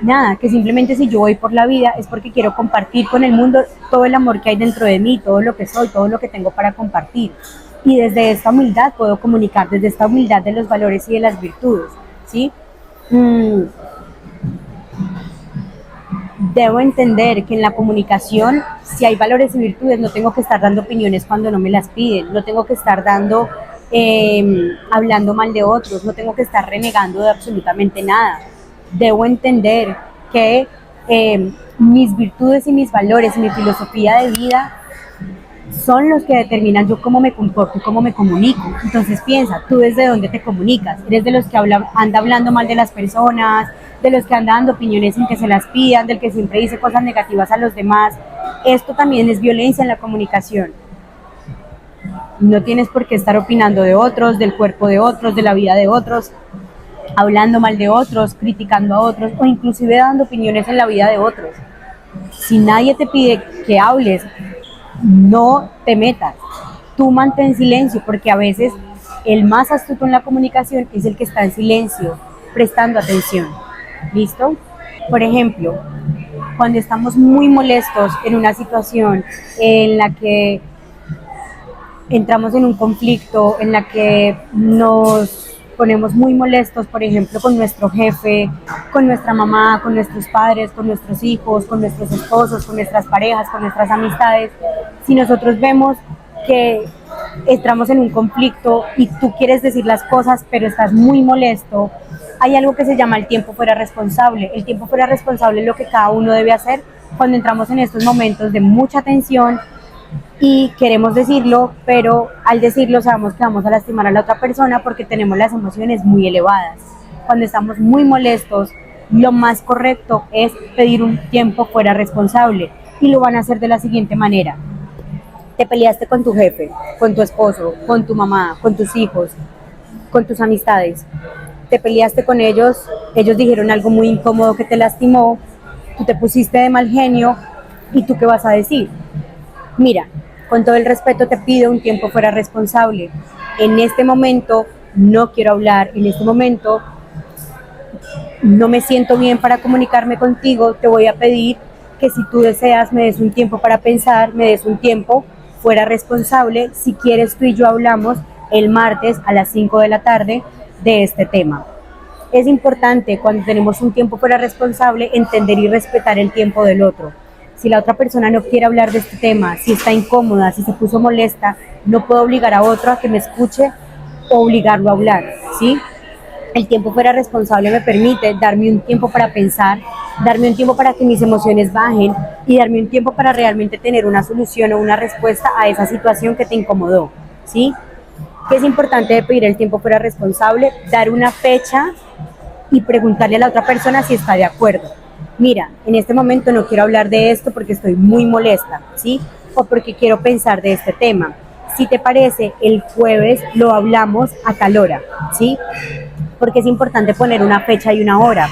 nada, que simplemente si yo voy por la vida es porque quiero compartir con el mundo todo el amor que hay dentro de mí, todo lo que soy, todo lo que tengo para compartir. Y desde esta humildad puedo comunicar, desde esta humildad de los valores y de las virtudes, ¿sí? Debo entender que en la comunicación, si hay valores y virtudes, no tengo que estar dando opiniones cuando no me las piden, no tengo que estar hablando mal de otros, no tengo que estar renegando de absolutamente nada. Debo entender que mis virtudes y mis valores y mi filosofía de vida son los que determinan yo cómo me comporto y cómo me comunico. Entonces piensa, tú desde dónde te comunicas, eres de los que anda hablando mal de las personas, de los que anda dando opiniones sin que se las pidan, del que siempre dice cosas negativas a los demás. Esto también es violencia en la comunicación. No tienes por qué estar opinando de otros, del cuerpo de otros, de la vida de otros. hablando mal de otros, criticando a otros o inclusive dando opiniones en la vida de otros. Si nadie te pide que hables, no te metas. Tú mantén silencio, porque a veces el más astuto en la comunicación es el que está en silencio, prestando atención. ¿Listo? Por ejemplo, cuando estamos muy molestos en una situación en la que entramos en un conflicto, en la que nos ponemos muy molestos, por ejemplo, con nuestro jefe, con nuestra mamá, con nuestros padres, con nuestros hijos, con nuestros esposos, con nuestras parejas, con nuestras amistades. Si nosotros vemos que entramos en un conflicto y tú quieres decir las cosas, pero estás muy molesto, hay algo que se llama el tiempo fuera responsable. El tiempo fuera responsable es lo que cada uno debe hacer cuando entramos en estos momentos de mucha tensión y queremos decirlo, pero al decirlo sabemos que vamos a lastimar a la otra persona porque tenemos las emociones muy elevadas. Cuando estamos muy molestos, lo más correcto es pedir un tiempo fuera responsable y lo van a hacer de la siguiente manera. Te peleaste con tu jefe, con tu esposo, con tu mamá, con tus hijos, con tus amistades. Te peleaste con ellos, ellos dijeron algo muy incómodo que te lastimó, tú te pusiste de mal genio y tú qué vas a decir. Mira, con todo el respeto te pido un tiempo fuera responsable. En este momento no quiero hablar, en este momento no me siento bien para comunicarme contigo, te voy a pedir que si tú deseas me des un tiempo para pensar, me des un tiempo fuera responsable. Si quieres, tú y yo hablamos el martes a las 5 de la tarde de este tema. Es importante cuando tenemos un tiempo fuera responsable entender y respetar el tiempo del otro. Si la otra persona no quiere hablar de este tema, si está incómoda, si se puso molesta, no puedo obligar a otro a que me escuche o obligarlo a hablar, ¿sí? El tiempo fuera responsable me permite darme un tiempo para pensar, darme un tiempo para que mis emociones bajen y darme un tiempo para realmente tener una solución o una respuesta a esa situación que te incomodó, ¿sí? ¿Qué es importante de pedir el tiempo fuera responsable? Dar una fecha y preguntarle a la otra persona si está de acuerdo. Mira, en este momento no quiero hablar de esto porque estoy muy molesta, ¿sí? O porque quiero pensar de este tema. Si te parece, el jueves lo hablamos a tal hora, ¿sí? Porque es importante poner una fecha y una hora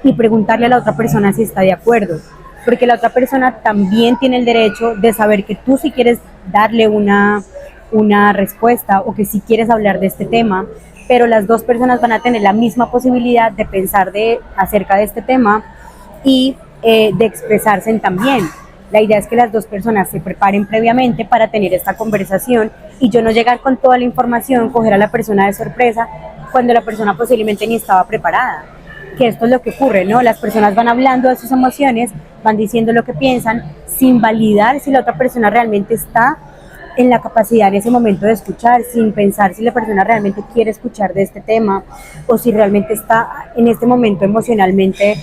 y preguntarle a la otra persona si está de acuerdo, porque la otra persona también tiene el derecho de saber que tú sí quieres darle una respuesta o que sí quieres hablar de este tema, pero las dos personas van a tener la misma posibilidad de pensar acerca de este tema y de expresarse también. La idea es que las dos personas se preparen previamente para tener esta conversación y yo no llegar con toda la información, coger a la persona de sorpresa cuando la persona posiblemente ni estaba preparada. Que esto es lo que ocurre, ¿no? Las personas van hablando de sus emociones, van diciendo lo que piensan, sin validar si la otra persona realmente está en la capacidad en ese momento de escuchar, sin pensar si la persona realmente quiere escuchar de este tema o si realmente está en este momento emocionalmente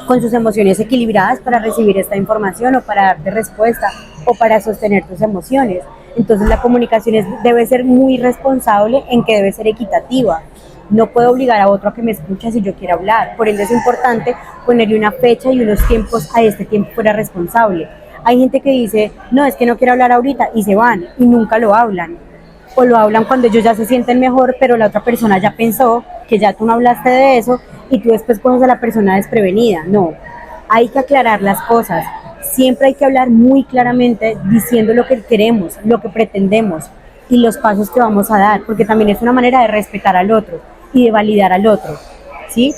con sus emociones equilibradas para recibir esta información o para darte respuesta o para sostener tus emociones. Entonces la comunicación debe ser muy responsable en que debe ser equitativa. No puedo obligar a otro a que me escuche si yo quiero hablar. Por ende es importante ponerle una fecha y unos tiempos a este tiempo fuera responsable. Hay gente que dice, no, es que no quiero hablar ahorita y se van y nunca lo hablan. O lo hablan cuando ellos ya se sienten mejor, pero la otra persona ya pensó que ya tú no hablaste de eso y tú después coges a la persona desprevenida. No, hay que aclarar las cosas. Siempre hay que hablar muy claramente diciendo lo que queremos, lo que pretendemos y los pasos que vamos a dar, porque también es una manera de respetar al otro y de validar al otro, ¿sí?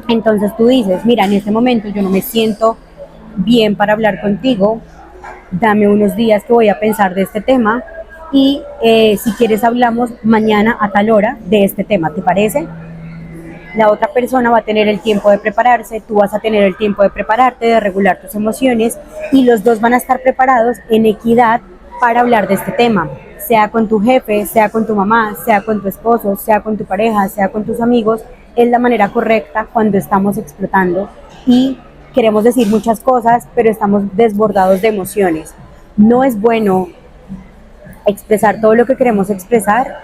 Entonces tú dices, mira, en este momento yo no me siento bien para hablar contigo, dame unos días que voy a pensar de este tema y si quieres hablamos mañana a tal hora de este tema, ¿te parece? La otra persona va a tener el tiempo de prepararse, tú vas a tener el tiempo de prepararte, de regular tus emociones y los dos van a estar preparados en equidad para hablar de este tema, sea con tu jefe, sea con tu mamá, sea con tu esposo, sea con tu pareja, sea con tus amigos. Es la manera correcta cuando estamos explotando y queremos decir muchas cosas, pero estamos desbordados de emociones. No es bueno expresar todo lo que queremos expresar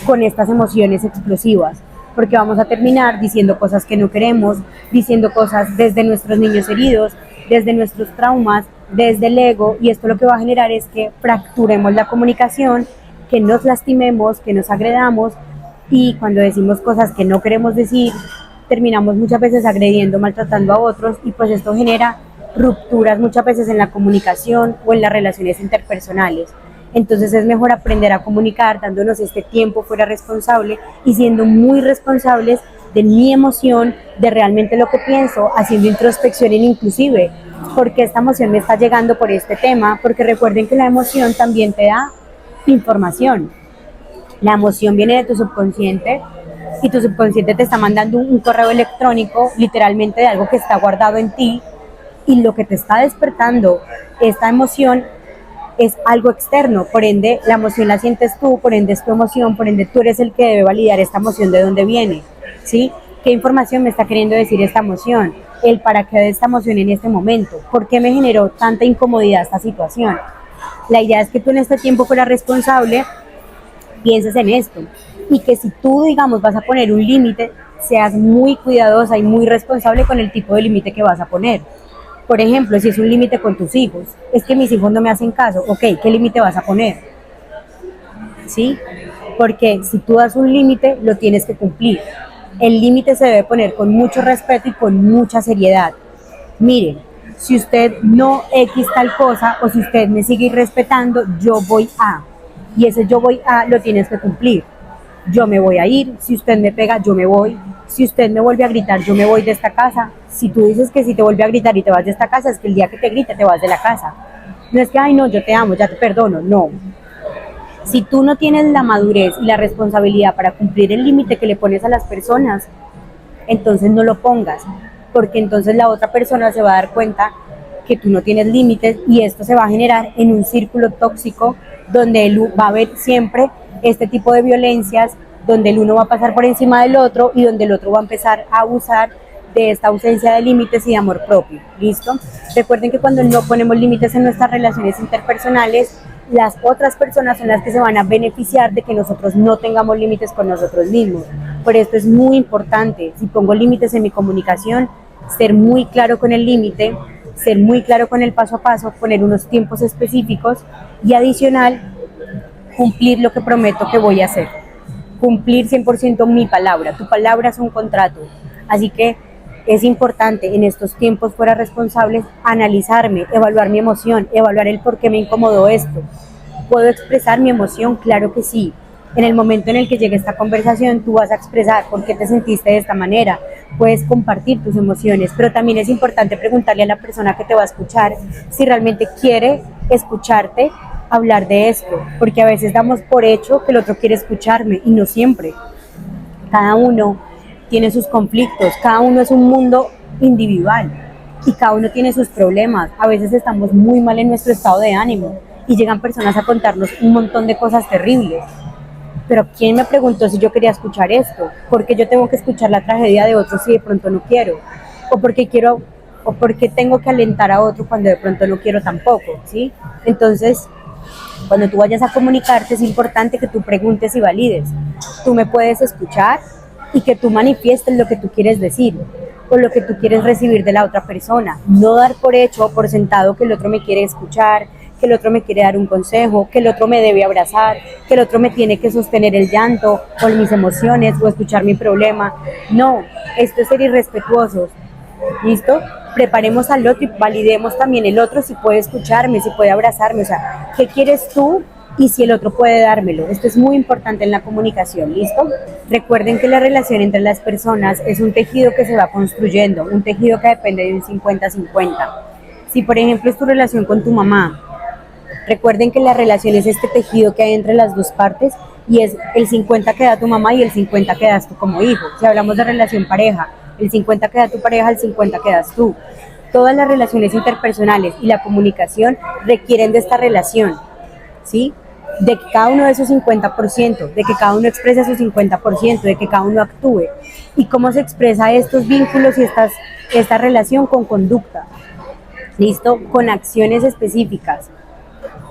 con estas emociones explosivas, porque vamos a terminar diciendo cosas que no queremos, diciendo cosas desde nuestros niños heridos, desde nuestros traumas, desde el ego, y esto lo que va a generar es que fracturemos la comunicación, que nos lastimemos, que nos agredamos y cuando decimos cosas que no queremos decir, terminamos muchas veces agrediendo, maltratando a otros y pues esto genera rupturas muchas veces en la comunicación o en las relaciones interpersonales. Entonces es mejor aprender a comunicar dándonos este tiempo fuera responsable y siendo muy responsables de mi emoción, de realmente lo que pienso, haciendo introspección inclusive, porque esta emoción me está llegando por este tema, porque recuerden que la emoción también te da información. La emoción viene de tu subconsciente y tu subconsciente te está mandando un correo electrónico literalmente de algo que está guardado en ti y lo que te está despertando esta emoción es algo externo, por ende la emoción la sientes tú, por ende es tu emoción, por ende tú eres el que debe validar esta emoción de dónde viene, ¿sí? ¿Qué información me está queriendo decir esta emoción? El para qué de esta emoción en este momento, ¿por qué me generó tanta incomodidad esta situación? La idea es que tú en este tiempo fueras responsable, pienses en esto y que si tú, digamos, vas a poner un límite, seas muy cuidadosa y muy responsable con el tipo de límite que vas a poner. Por ejemplo, si es un límite con tus hijos, es que mis hijos no me hacen caso, ok, ¿qué límite vas a poner? ¿Sí? Porque si tú das un límite, lo tienes que cumplir. El límite se debe poner con mucho respeto y con mucha seriedad. Miren, si usted no X tal cosa o si usted me sigue irrespetando, yo voy a. Y ese yo voy a lo tienes que cumplir. Yo me voy a ir, si usted me pega, yo me voy. Si usted me vuelve a gritar, yo me voy de esta casa. Si tú dices que si te vuelve a gritar y te vas de esta casa, es que el día que te grite te vas de la casa. No es que, ay no, yo te amo, ya te perdono, no. Si tú no tienes la madurez y la responsabilidad para cumplir el límite que le pones a las personas, entonces no lo pongas, porque entonces la otra persona se va a dar cuenta que tú no tienes límites y esto se va a generar en un círculo tóxico donde va a haber siempre este tipo de violencias, donde el uno va a pasar por encima del otro y donde el otro va a empezar a abusar de esta ausencia de límites y de amor propio. ¿Listo? Recuerden que cuando no ponemos límites en nuestras relaciones interpersonales, las otras personas son las que se van a beneficiar de que nosotros no tengamos límites con nosotros mismos. Por esto es muy importante, si pongo límites en mi comunicación, ser muy claro con el límite, ser muy claro con el paso a paso, poner unos tiempos específicos y adicional, cumplir lo que prometo que voy a hacer. Cumplir 100% mi palabra. Tu palabra es un contrato. Así que es importante en estos tiempos fuera responsables analizarme, evaluar mi emoción, evaluar el por qué me incomodó esto. ¿Puedo expresar mi emoción? Claro que sí. En el momento en el que llegue esta conversación, tú vas a expresar por qué te sentiste de esta manera. Puedes compartir tus emociones, pero también es importante preguntarle a la persona que te va a escuchar si realmente quiere escucharte hablar de esto, porque a veces damos por hecho que el otro quiere escucharme y no siempre. Cada uno tiene sus conflictos, cada uno es un mundo individual y cada uno tiene sus problemas. A veces estamos muy mal en nuestro estado de ánimo y llegan personas a contarnos un montón de cosas terribles. Pero ¿quién me preguntó si yo quería escuchar esto? ¿Por qué yo tengo que escuchar la tragedia de otros si de pronto no quiero? ¿O porque tengo que alentar a otro cuando de pronto no quiero tampoco? ¿Sí? Entonces, cuando tú vayas a comunicarte es importante que tú preguntes y valides. Tú me puedes escuchar y que tú manifiestes lo que tú quieres decir o lo que tú quieres recibir de la otra persona. No dar por hecho o por sentado que el otro me quiere escuchar, que el otro me quiere dar un consejo, que el otro me debe abrazar, que el otro me tiene que sostener el llanto o mis emociones o escuchar mi problema. No, esto es ser irrespetuosos. ¿Listo? Preparemos al otro y validemos también el otro si puede escucharme, si puede abrazarme, o sea, ¿qué quieres tú? Y si el otro puede dármelo. Esto es muy importante en la comunicación, ¿listo? Recuerden que la relación entre las personas es un tejido que se va construyendo, un tejido que depende de un 50-50. Si por ejemplo es tu relación con tu mamá, recuerden que la relación es este tejido que hay entre las dos partes y es el 50 que da tu mamá y el 50 que das tú como hijo. Si hablamos de relación pareja, el 50 que da tu pareja, el 50 que das tú. Todas las relaciones interpersonales y la comunicación requieren de esta relación, ¿sí? De que cada uno dé su 50%, de que cada uno exprese su 50%, de que cada uno actúe. ¿Y cómo se expresa estos vínculos y esta relación? Con conducta, ¿listo? Con acciones específicas.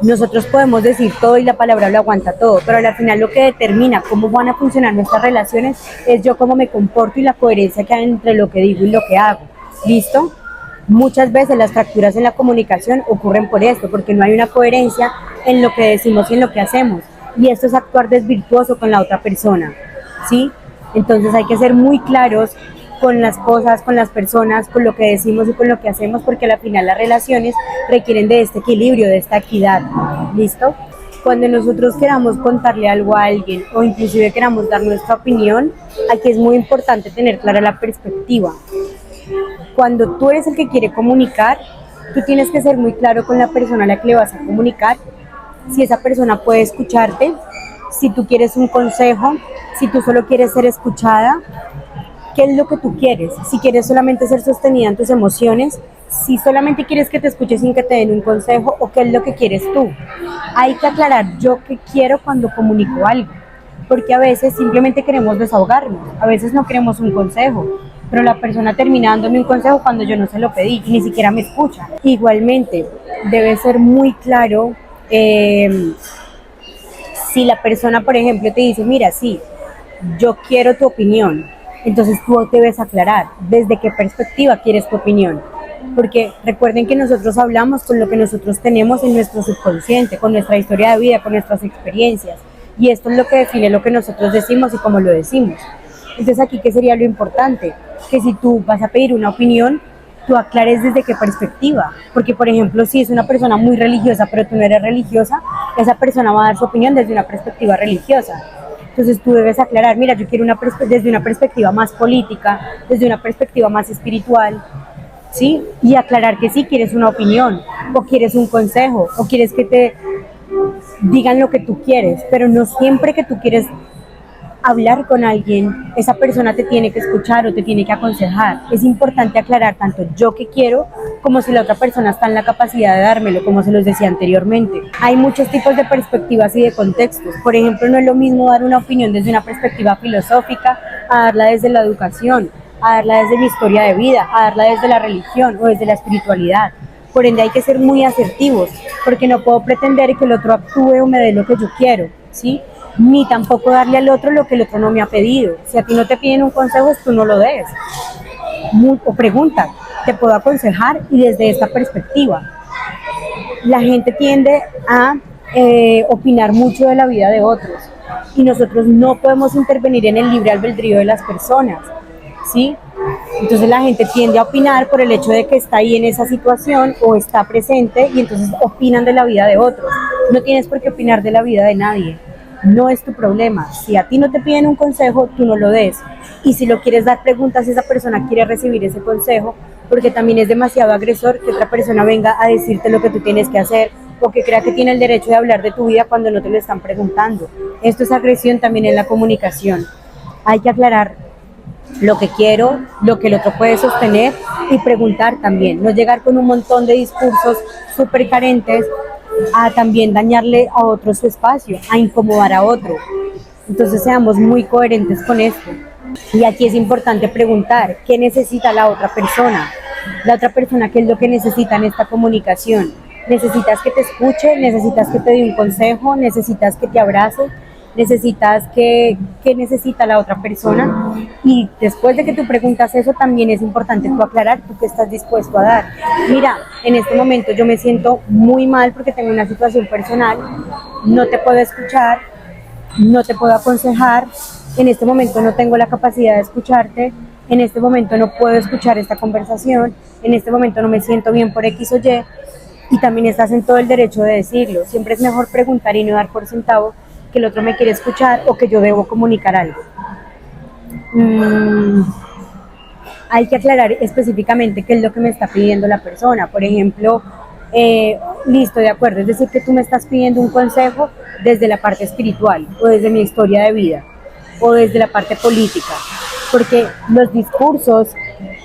Nosotros podemos decir todo y la palabra lo aguanta todo, pero al final lo que determina cómo van a funcionar nuestras relaciones es yo cómo me comporto y la coherencia que hay entre lo que digo y lo que hago. ¿Listo? Muchas veces las fracturas en la comunicación ocurren por esto, porque no hay una coherencia en lo que decimos y en lo que hacemos. Y esto es actuar desvirtuoso con la otra persona. ¿sí? Entonces hay que ser muy claros con las cosas, con las personas, con lo que decimos y con lo que hacemos, porque al final las relaciones requieren de este equilibrio, de esta equidad, ¿listo? Cuando nosotros queramos contarle algo a alguien o inclusive queramos dar nuestra opinión, aquí es muy importante tener clara la perspectiva. Cuando tú eres el que quiere comunicar, tú tienes que ser muy claro con la persona a la que le vas a comunicar, si esa persona puede escucharte, si tú quieres un consejo, si tú solo quieres ser escuchada, qué es lo que tú quieres, si quieres solamente ser sostenida en tus emociones, si solamente quieres que te escuches sin que te den un consejo o qué es lo que quieres tú. Hay que aclarar yo qué quiero cuando comunico algo, porque a veces simplemente queremos desahogarnos, a veces no queremos un consejo, pero la persona termina dándome un consejo cuando yo no se lo pedí y ni siquiera me escucha. Igualmente, debe ser muy claro si la persona, por ejemplo, te dice, mira, sí, yo quiero tu opinión, entonces tú debes aclarar desde qué perspectiva quieres tu opinión. Porque recuerden que nosotros hablamos con lo que nosotros tenemos en nuestro subconsciente, con nuestra historia de vida, con nuestras experiencias. Y esto es lo que define lo que nosotros decimos y cómo lo decimos. Entonces aquí, ¿qué sería lo importante? Que si tú vas a pedir una opinión, tú aclares desde qué perspectiva. Porque, por ejemplo, si es una persona muy religiosa, pero tú no eres religiosa, esa persona va a dar su opinión desde una perspectiva religiosa. Entonces tú debes aclarar, mira, yo quiero desde una perspectiva más política, desde una perspectiva más espiritual, ¿sí? Y aclarar que sí quieres una opinión, o quieres un consejo, o quieres que te digan lo que tú quieres, pero no siempre que tú quieres hablar con alguien, esa persona te tiene que escuchar o te tiene que aconsejar. Es importante aclarar tanto yo que quiero como si la otra persona está en la capacidad de dármelo, como se los decía anteriormente. Hay muchos tipos de perspectivas y de contextos. Por ejemplo, no es lo mismo dar una opinión desde una perspectiva filosófica a darla desde la educación, a darla desde mi historia de vida, a darla desde la religión o desde la espiritualidad. Por ende hay que ser muy asertivos, porque no puedo pretender que el otro actúe o me dé lo que yo quiero, ¿sí? Ni tampoco darle al otro lo que el otro no me ha pedido. Si a ti no te piden un consejo, tú no lo des. O pregunta, te puedo aconsejar y desde esta perspectiva. La gente tiende a opinar mucho de la vida de otros y nosotros no podemos intervenir en el libre albedrío de las personas, ¿sí? Entonces la gente tiende a opinar por el hecho de que está ahí en esa situación o está presente y entonces opinan de la vida de otros. No tienes por qué opinar de la vida de nadie. No es tu problema. Si a ti no te piden un consejo, tú no lo des. Y si lo quieres dar, preguntas si esa persona quiere recibir ese consejo, porque también es demasiado agresor que otra persona venga a decirte lo que tú tienes que hacer o que crea que tiene el derecho de hablar de tu vida cuando no te lo están preguntando. Esto es agresión también en la comunicación. Hay que aclarar lo que quiero, lo que el otro puede sostener y preguntar también. No llegar con un montón de discursos súper carentes a también dañarle a otro su espacio, a incomodar a otro. Entonces seamos muy coherentes con esto. Y aquí es importante preguntar, ¿qué necesita la otra persona? La otra persona, ¿qué es lo que necesita en esta comunicación? ¿Necesitas que te escuche? ¿Necesitas que te dé un consejo? ¿Necesitas que te abrace? ¿Necesitas qué necesita la otra persona? Y después de que tú preguntas eso, también es importante tú aclarar tú qué estás dispuesto a dar. Mira, en este momento yo me siento muy mal porque tengo una situación personal, no te puedo escuchar, no te puedo aconsejar, en este momento no tengo la capacidad de escucharte, en este momento no puedo escuchar esta conversación, en este momento no me siento bien por X o Y, y también estás en todo el derecho de decirlo. Siempre es mejor preguntar y no dar por sentado que el otro me quiere escuchar o que yo debo comunicar algo. Hay que aclarar específicamente qué es lo que me está pidiendo la persona. Por ejemplo, listo, de acuerdo, es decir, que tú me estás pidiendo un consejo desde la parte espiritual o desde mi historia de vida o desde la parte política, porque los discursos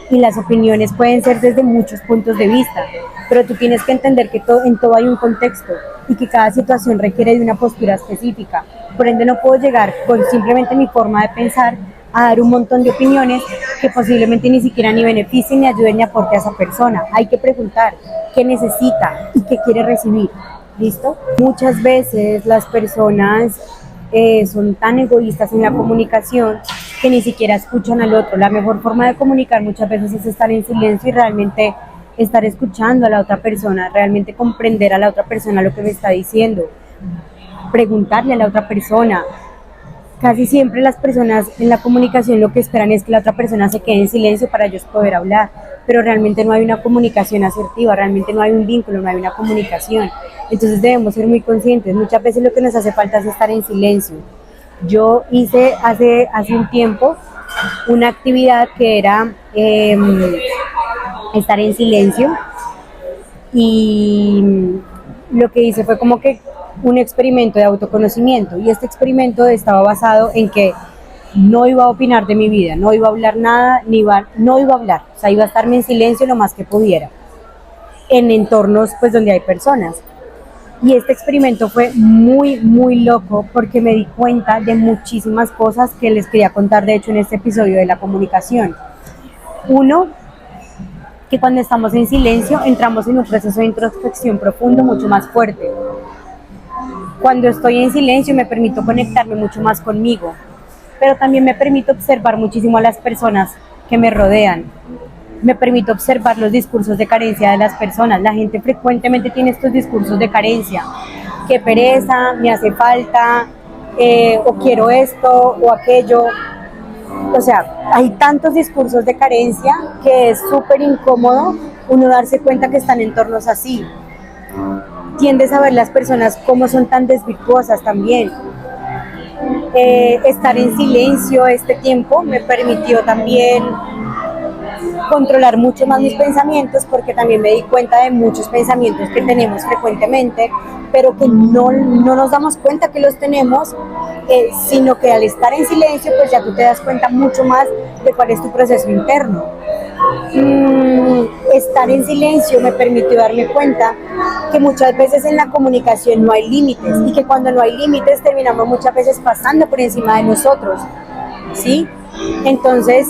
y las opiniones pueden ser desde muchos puntos de vista, pero tú tienes que entender que en todo hay un contexto y que cada situación requiere de una postura específica. Por ende no puedo llegar con simplemente mi forma de pensar a dar un montón de opiniones que posiblemente ni siquiera ni beneficien, ni ayuden, ni aporte a esa persona. Hay que preguntar qué necesita y qué quiere recibir. ¿Listo? Muchas veces las personas son tan egoístas en la comunicación que ni siquiera escuchan al otro. La mejor forma de comunicar muchas veces es estar en silencio y realmente estar escuchando a la otra persona, realmente comprender a la otra persona lo que me está diciendo, preguntarle a la otra persona, casi siempre las personas en la comunicación lo que esperan es que la otra persona se quede en silencio para ellos poder hablar, pero realmente no hay una comunicación asertiva, realmente no hay un vínculo, no hay una comunicación. Entonces debemos ser muy conscientes. Muchas veces lo que nos hace falta es estar en silencio. Yo hice hace un tiempo una actividad que era estar en silencio, y lo que hice fue como que un experimento de autoconocimiento, y este experimento estaba basado en que no iba a opinar de mi vida, no iba a hablar nada, no iba a hablar, o sea, iba a estarme en silencio lo más que pudiera, en entornos pues donde hay personas. Y este experimento fue muy, muy loco porque me di cuenta de muchísimas cosas que les quería contar, de hecho, en este episodio de la comunicación. Uno, que cuando estamos en silencio entramos en un proceso de introspección profundo mucho más fuerte. Cuando estoy en silencio me permito conectarme mucho más conmigo, pero también me permito observar muchísimo a las personas que me rodean. Me permito observar los discursos de carencia de las personas. La gente frecuentemente tiene estos discursos de carencia. Qué pereza, me hace falta, o quiero esto o aquello. O sea, hay tantos discursos de carencia que es súper incómodo uno darse cuenta que están en entornos así. Tiendes a ver las personas cómo son tan desvirtuosas también. Estar en silencio este tiempo me permitió también controlar mucho más mis pensamientos, porque también me di cuenta de muchos pensamientos que tenemos frecuentemente, pero que no nos damos cuenta que los tenemos, sino que al estar en silencio, pues ya tú te das cuenta mucho más de cuál es tu proceso interno. Estar en silencio me permitió darme cuenta que muchas veces en la comunicación no hay límites, y que cuando no hay límites terminamos muchas veces pasando por encima de nosotros, ¿sí? Entonces,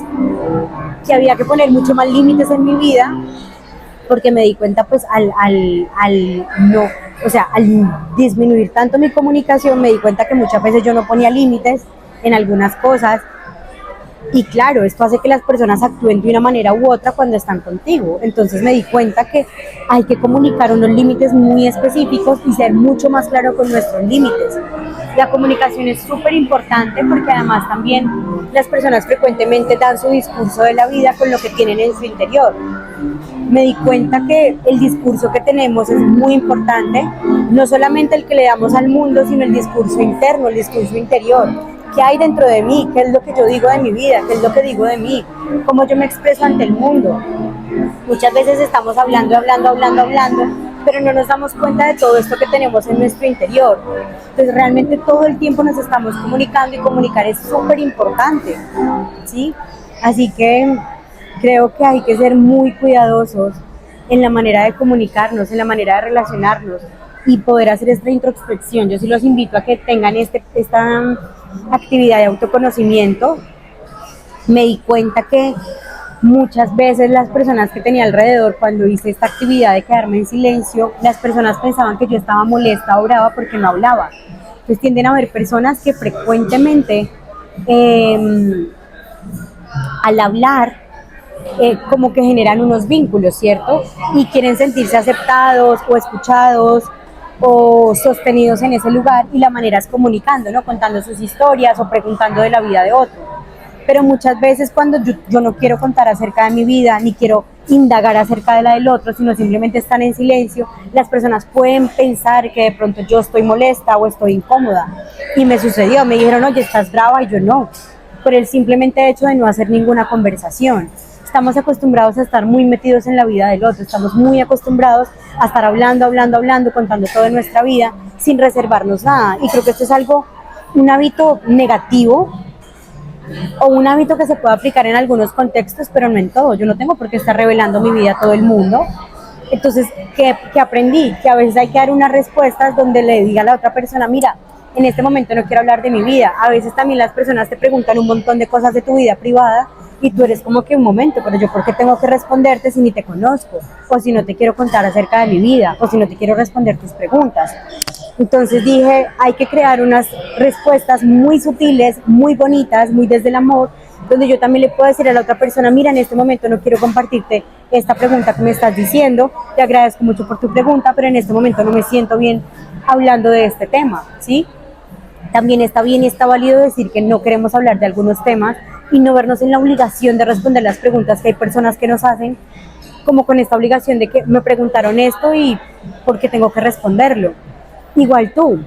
que había que poner mucho más límites en mi vida, porque me di cuenta pues al disminuir tanto mi comunicación, me di cuenta que muchas veces yo no ponía límites en algunas cosas. Y claro, esto hace que las personas actúen de una manera u otra cuando están contigo. Entonces me di cuenta que hay que comunicar unos límites muy específicos y ser mucho más claro con nuestros límites. La comunicación es súper importante porque además también las personas frecuentemente dan su discurso de la vida con lo que tienen en su interior. Me di cuenta que el discurso que tenemos es muy importante, no solamente el que le damos al mundo, sino el discurso interno, el discurso interior. ¿Qué hay dentro de mí? ¿Qué es lo que yo digo de mi vida? ¿Qué es lo que digo de mí? ¿Cómo yo me expreso ante el mundo? Muchas veces estamos hablando, pero no nos damos cuenta de todo esto que tenemos en nuestro interior. Entonces realmente todo el tiempo nos estamos comunicando, y comunicar es súper importante, ¿sí? Así que creo que hay que ser muy cuidadosos en la manera de comunicarnos, en la manera de relacionarnos, y poder hacer esta introspección. Yo sí los invito a que tengan esta actividad de autoconocimiento. Me di cuenta que muchas veces las personas que tenía alrededor, cuando hice esta actividad de quedarme en silencio, las personas pensaban que yo estaba molesta o brava porque no hablaba. Entonces tienden a haber personas que frecuentemente al hablar como que generan unos vínculos, ¿cierto? Y quieren sentirse aceptados o escuchados o sostenidos en ese lugar, y la manera es comunicando, ¿no? Contando sus historias o preguntando de la vida de otro. Pero muchas veces cuando yo no quiero contar acerca de mi vida, ni quiero indagar acerca de la del otro, sino simplemente estar en silencio, las personas pueden pensar que de pronto yo estoy molesta o estoy incómoda. Y me sucedió, me dijeron, oye, ¿estás brava? Y yo no, por el simplemente hecho de no hacer ninguna conversación. Estamos acostumbrados a estar muy metidos en la vida del otro, estamos muy acostumbrados a estar hablando, contando toda nuestra vida sin reservarnos nada. Y creo que esto es un hábito negativo, o un hábito que se puede aplicar en algunos contextos, pero no en todo. Yo no tengo por qué estar revelando mi vida a todo el mundo. Entonces, ¿qué aprendí? Que a veces hay que dar unas respuestas donde le diga a la otra persona, mira, en este momento no quiero hablar de mi vida. A veces también las personas te preguntan un montón de cosas de tu vida privada, y tú eres como que un momento, pero yo ¿por qué tengo que responderte si ni te conozco? O si no te quiero contar acerca de mi vida, o si no te quiero responder tus preguntas. Entonces dije, hay que crear unas respuestas muy sutiles, muy bonitas, muy desde el amor, donde yo también le puedo decir a la otra persona, mira, en este momento no quiero compartirte esta pregunta que me estás diciendo, te agradezco mucho por tu pregunta, pero en este momento no me siento bien hablando de este tema, ¿sí? También está bien y está válido decir que no queremos hablar de algunos temas y no vernos en la obligación de responder las preguntas que hay personas que nos hacen, como con esta obligación de que me preguntaron esto y porque tengo que responderlo. Igual tú,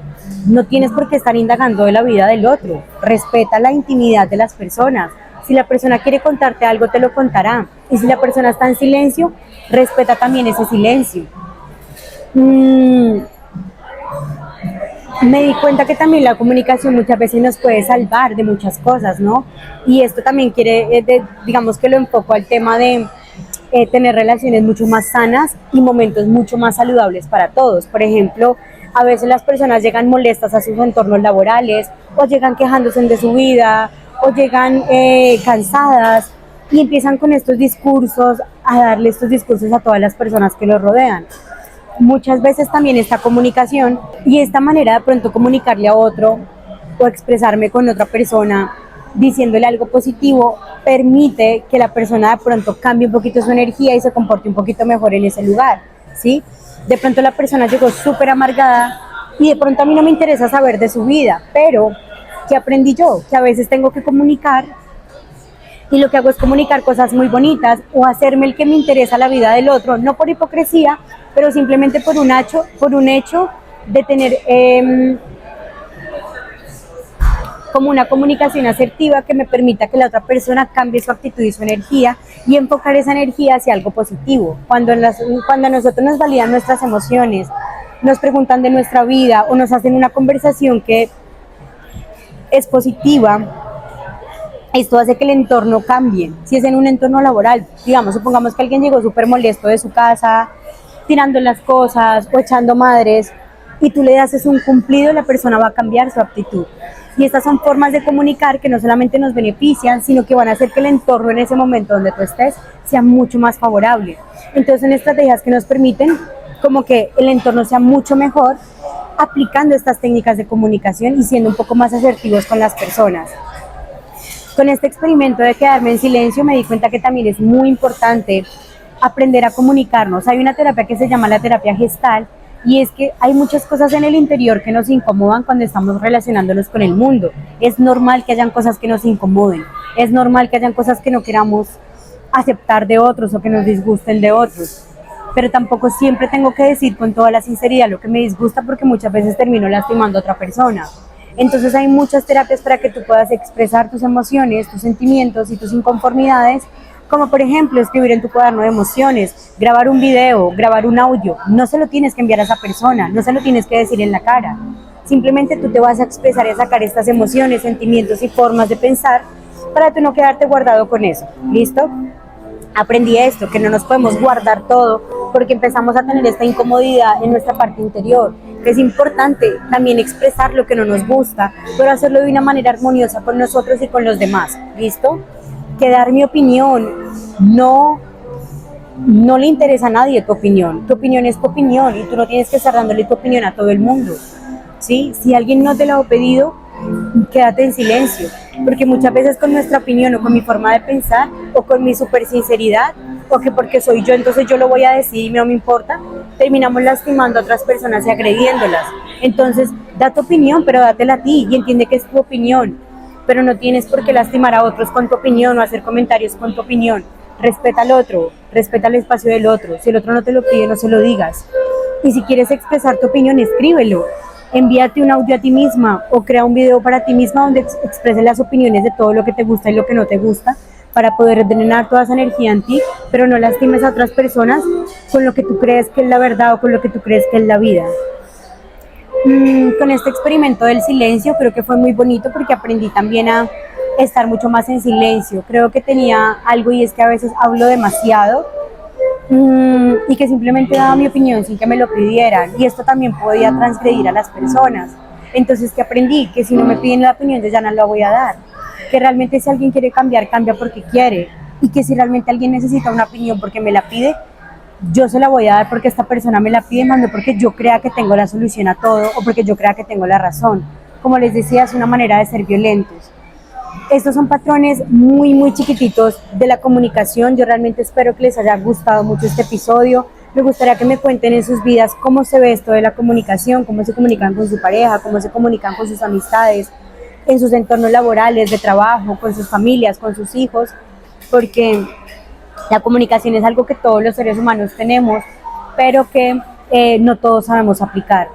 no tienes por qué estar indagando de la vida del otro. Respeta la intimidad de las personas. Si la persona quiere contarte algo, te lo contará. Y si la persona está en silencio, respeta también ese silencio. Me di cuenta que también la comunicación muchas veces nos puede salvar de muchas cosas, ¿no? Y esto también digamos que lo enfoco al tema de tener relaciones mucho más sanas y momentos mucho más saludables para todos. Por ejemplo, a veces las personas llegan molestas a sus entornos laborales, o llegan quejándose de su vida, o llegan cansadas, y empiezan con estos discursos, a darle estos discursos a todas las personas que los rodean. Muchas veces también esta comunicación y esta manera de pronto comunicarle a otro o expresarme con otra persona diciéndole algo positivo permite que la persona de pronto cambie un poquito su energía y se comporte un poquito mejor en ese lugar, ¿sí? De pronto la persona llegó súper amargada y de pronto a mí no me interesa saber de su vida, pero ¿qué aprendí yo? Que a veces tengo que comunicar y lo que hago es comunicar cosas muy bonitas o hacerme el que me interesa la vida del otro, no por hipocresía, pero simplemente por un hecho de tener como una comunicación asertiva que me permita que la otra persona cambie su actitud y su energía y enfocar esa energía hacia algo positivo. Cuando a nosotros nos validan nuestras emociones, nos preguntan de nuestra vida o nos hacen una conversación que es positiva, esto hace que el entorno cambie. Si es en un entorno laboral, digamos, supongamos que alguien llegó súper molesto de su casa, tirando las cosas o echando madres, y tú le haces un cumplido, la persona va a cambiar su actitud. Y estas son formas de comunicar que no solamente nos benefician, sino que van a hacer que el entorno en ese momento donde tú estés sea mucho más favorable. Entonces son estrategias que nos permiten como que el entorno sea mucho mejor aplicando estas técnicas de comunicación y siendo un poco más asertivos con las personas. Con este experimento de quedarme en silencio me di cuenta que también es muy importante aprender a comunicarnos. Hay una terapia que se llama la terapia gestal y es que hay muchas cosas en el interior que nos incomodan cuando estamos relacionándonos con el mundo. Es normal que hayan cosas que nos incomoden, es normal que hayan cosas que no queramos aceptar de otros o que nos disgusten de otros, pero tampoco siempre tengo que decir con toda la sinceridad lo que me disgusta porque muchas veces termino lastimando a otra persona. Entonces hay muchas terapias para que tú puedas expresar tus emociones, tus sentimientos y tus inconformidades, como por ejemplo escribir en tu cuaderno de emociones, grabar un video, grabar un audio. No se lo tienes que enviar a esa persona, no se lo tienes que decir en la cara. Simplemente tú te vas a expresar y a sacar estas emociones, sentimientos y formas de pensar para tú no quedarte guardado con eso. ¿Listo? Aprendí esto, que no nos podemos guardar todo porque empezamos a tener esta incomodidad en nuestra parte interior. Es importante también expresar lo que no nos gusta, pero hacerlo de una manera armoniosa con nosotros y con los demás. ¿Listo? Que dar mi opinión no le interesa a nadie tu opinión es tu opinión y tú no tienes que estar dándole tu opinión a todo el mundo, ¿sí? Si alguien no te lo ha pedido, quédate en silencio, porque muchas veces con nuestra opinión o con mi forma de pensar o con mi super sinceridad o que porque soy yo entonces yo lo voy a decir y no me importa, terminamos lastimando a otras personas y agrediéndolas. Entonces da tu opinión, pero dátela a ti y entiende que es tu opinión, pero no tienes por qué lastimar a otros con tu opinión o hacer comentarios con tu opinión. Respeta al otro, respeta el espacio del otro. Si el otro no te lo pide, no se lo digas. Y si quieres expresar tu opinión, escríbelo. Envíate un audio a ti misma o crea un video para ti misma donde expreses las opiniones de todo lo que te gusta y lo que no te gusta para poder drenar toda esa energía en ti, pero no lastimes a otras personas con lo que tú crees que es la verdad o con lo que tú crees que es la vida. Con este experimento del silencio creo que fue muy bonito porque aprendí también a estar mucho más en silencio. Creo que tenía algo y es que a veces hablo demasiado y que simplemente daba mi opinión sin que me lo pidieran y esto también podía transgredir a las personas. Entonces que aprendí que si no me piden la opinión yo ya no la voy a dar, que realmente si alguien quiere cambiar, cambia porque quiere y que si realmente alguien necesita una opinión porque me la pide, yo se la voy a dar porque esta persona me la pide, no porque yo crea que tengo la solución a todo o porque yo crea que tengo la razón. Como les decía, es una manera de ser violentos. Estos son patrones muy, muy chiquititos de la comunicación. Yo realmente espero que les haya gustado mucho este episodio. Me gustaría que me cuenten en sus vidas cómo se ve esto de la comunicación, cómo se comunican con su pareja, cómo se comunican con sus amistades, en sus entornos laborales, de trabajo, con sus familias, con sus hijos, porque la comunicación es algo que todos los seres humanos tenemos, pero que no todos sabemos aplicar.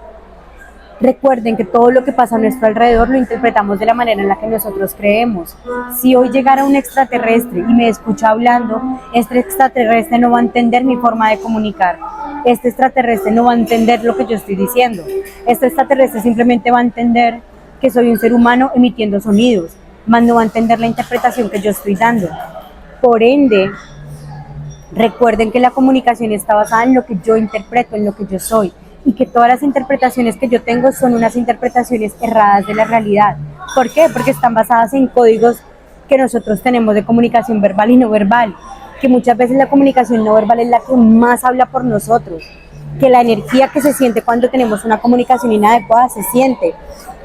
Recuerden que todo lo que pasa a nuestro alrededor lo interpretamos de la manera en la que nosotros creemos. Si hoy llegara un extraterrestre y me escucha hablando, este extraterrestre no va a entender mi forma de comunicar. Este extraterrestre no va a entender lo que yo estoy diciendo. Este extraterrestre simplemente va a entender que soy un ser humano emitiendo sonidos, más no va a entender la interpretación que yo estoy dando. Por ende, recuerden que la comunicación está basada en lo que yo interpreto, en lo que yo soy, y que todas las interpretaciones que yo tengo son unas interpretaciones erradas de la realidad. ¿Por qué? Porque están basadas en códigos que nosotros tenemos de comunicación verbal y no verbal, que muchas veces la comunicación no verbal es la que más habla por nosotros, que la energía que se siente cuando tenemos una comunicación inadecuada se siente,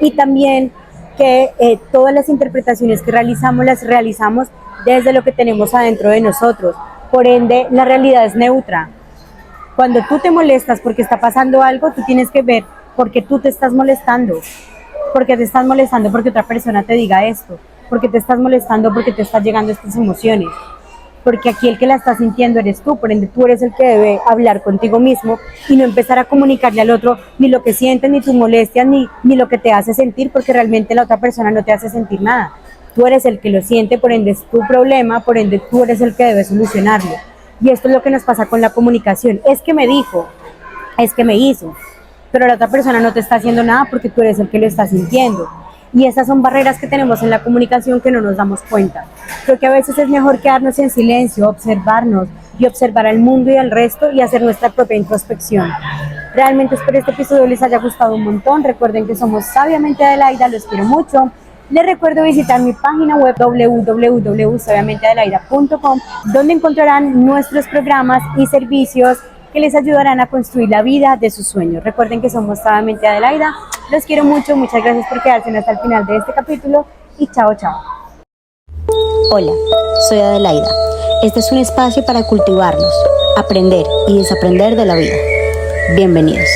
y también que todas las interpretaciones que realizamos las realizamos desde lo que tenemos adentro de nosotros. Por ende, la realidad es neutra. Cuando tú te molestas porque está pasando algo, tú tienes que ver por qué tú te estás molestando. Porque te estás molestando porque otra persona te diga esto. Porque te estás molestando porque te están llegando estas emociones. Porque aquí el que la está sintiendo eres tú, por ende tú eres el que debe hablar contigo mismo y no empezar a comunicarle al otro ni lo que sientes, ni tus molestias, ni lo que te hace sentir, porque realmente la otra persona no te hace sentir nada. Tú eres el que lo siente, por ende es tu problema, por ende tú eres el que debe solucionarlo. Y esto es lo que nos pasa con la comunicación. Es que me dijo, es que me hizo, pero la otra persona no te está haciendo nada porque tú eres el que lo está sintiendo. Y esas son barreras que tenemos en la comunicación que no nos damos cuenta. Creo que a veces es mejor quedarnos en silencio, observarnos y observar al mundo y al resto y hacer nuestra propia introspección. Realmente espero que este episodio les haya gustado un montón. Recuerden que somos Sabiamente Adelaida, los quiero mucho. Les recuerdo visitar mi página web www.sabiamenteadelaida.com, donde encontrarán nuestros programas y servicios que les ayudarán a construir la vida de sus sueños. Recuerden que somos Sabiamente Adelaida. Los quiero mucho, muchas gracias por quedarse hasta el final de este capítulo y chao, chao. Hola, soy Adelaida. Este es un espacio para cultivarnos, aprender y desaprender de la vida. Bienvenidos.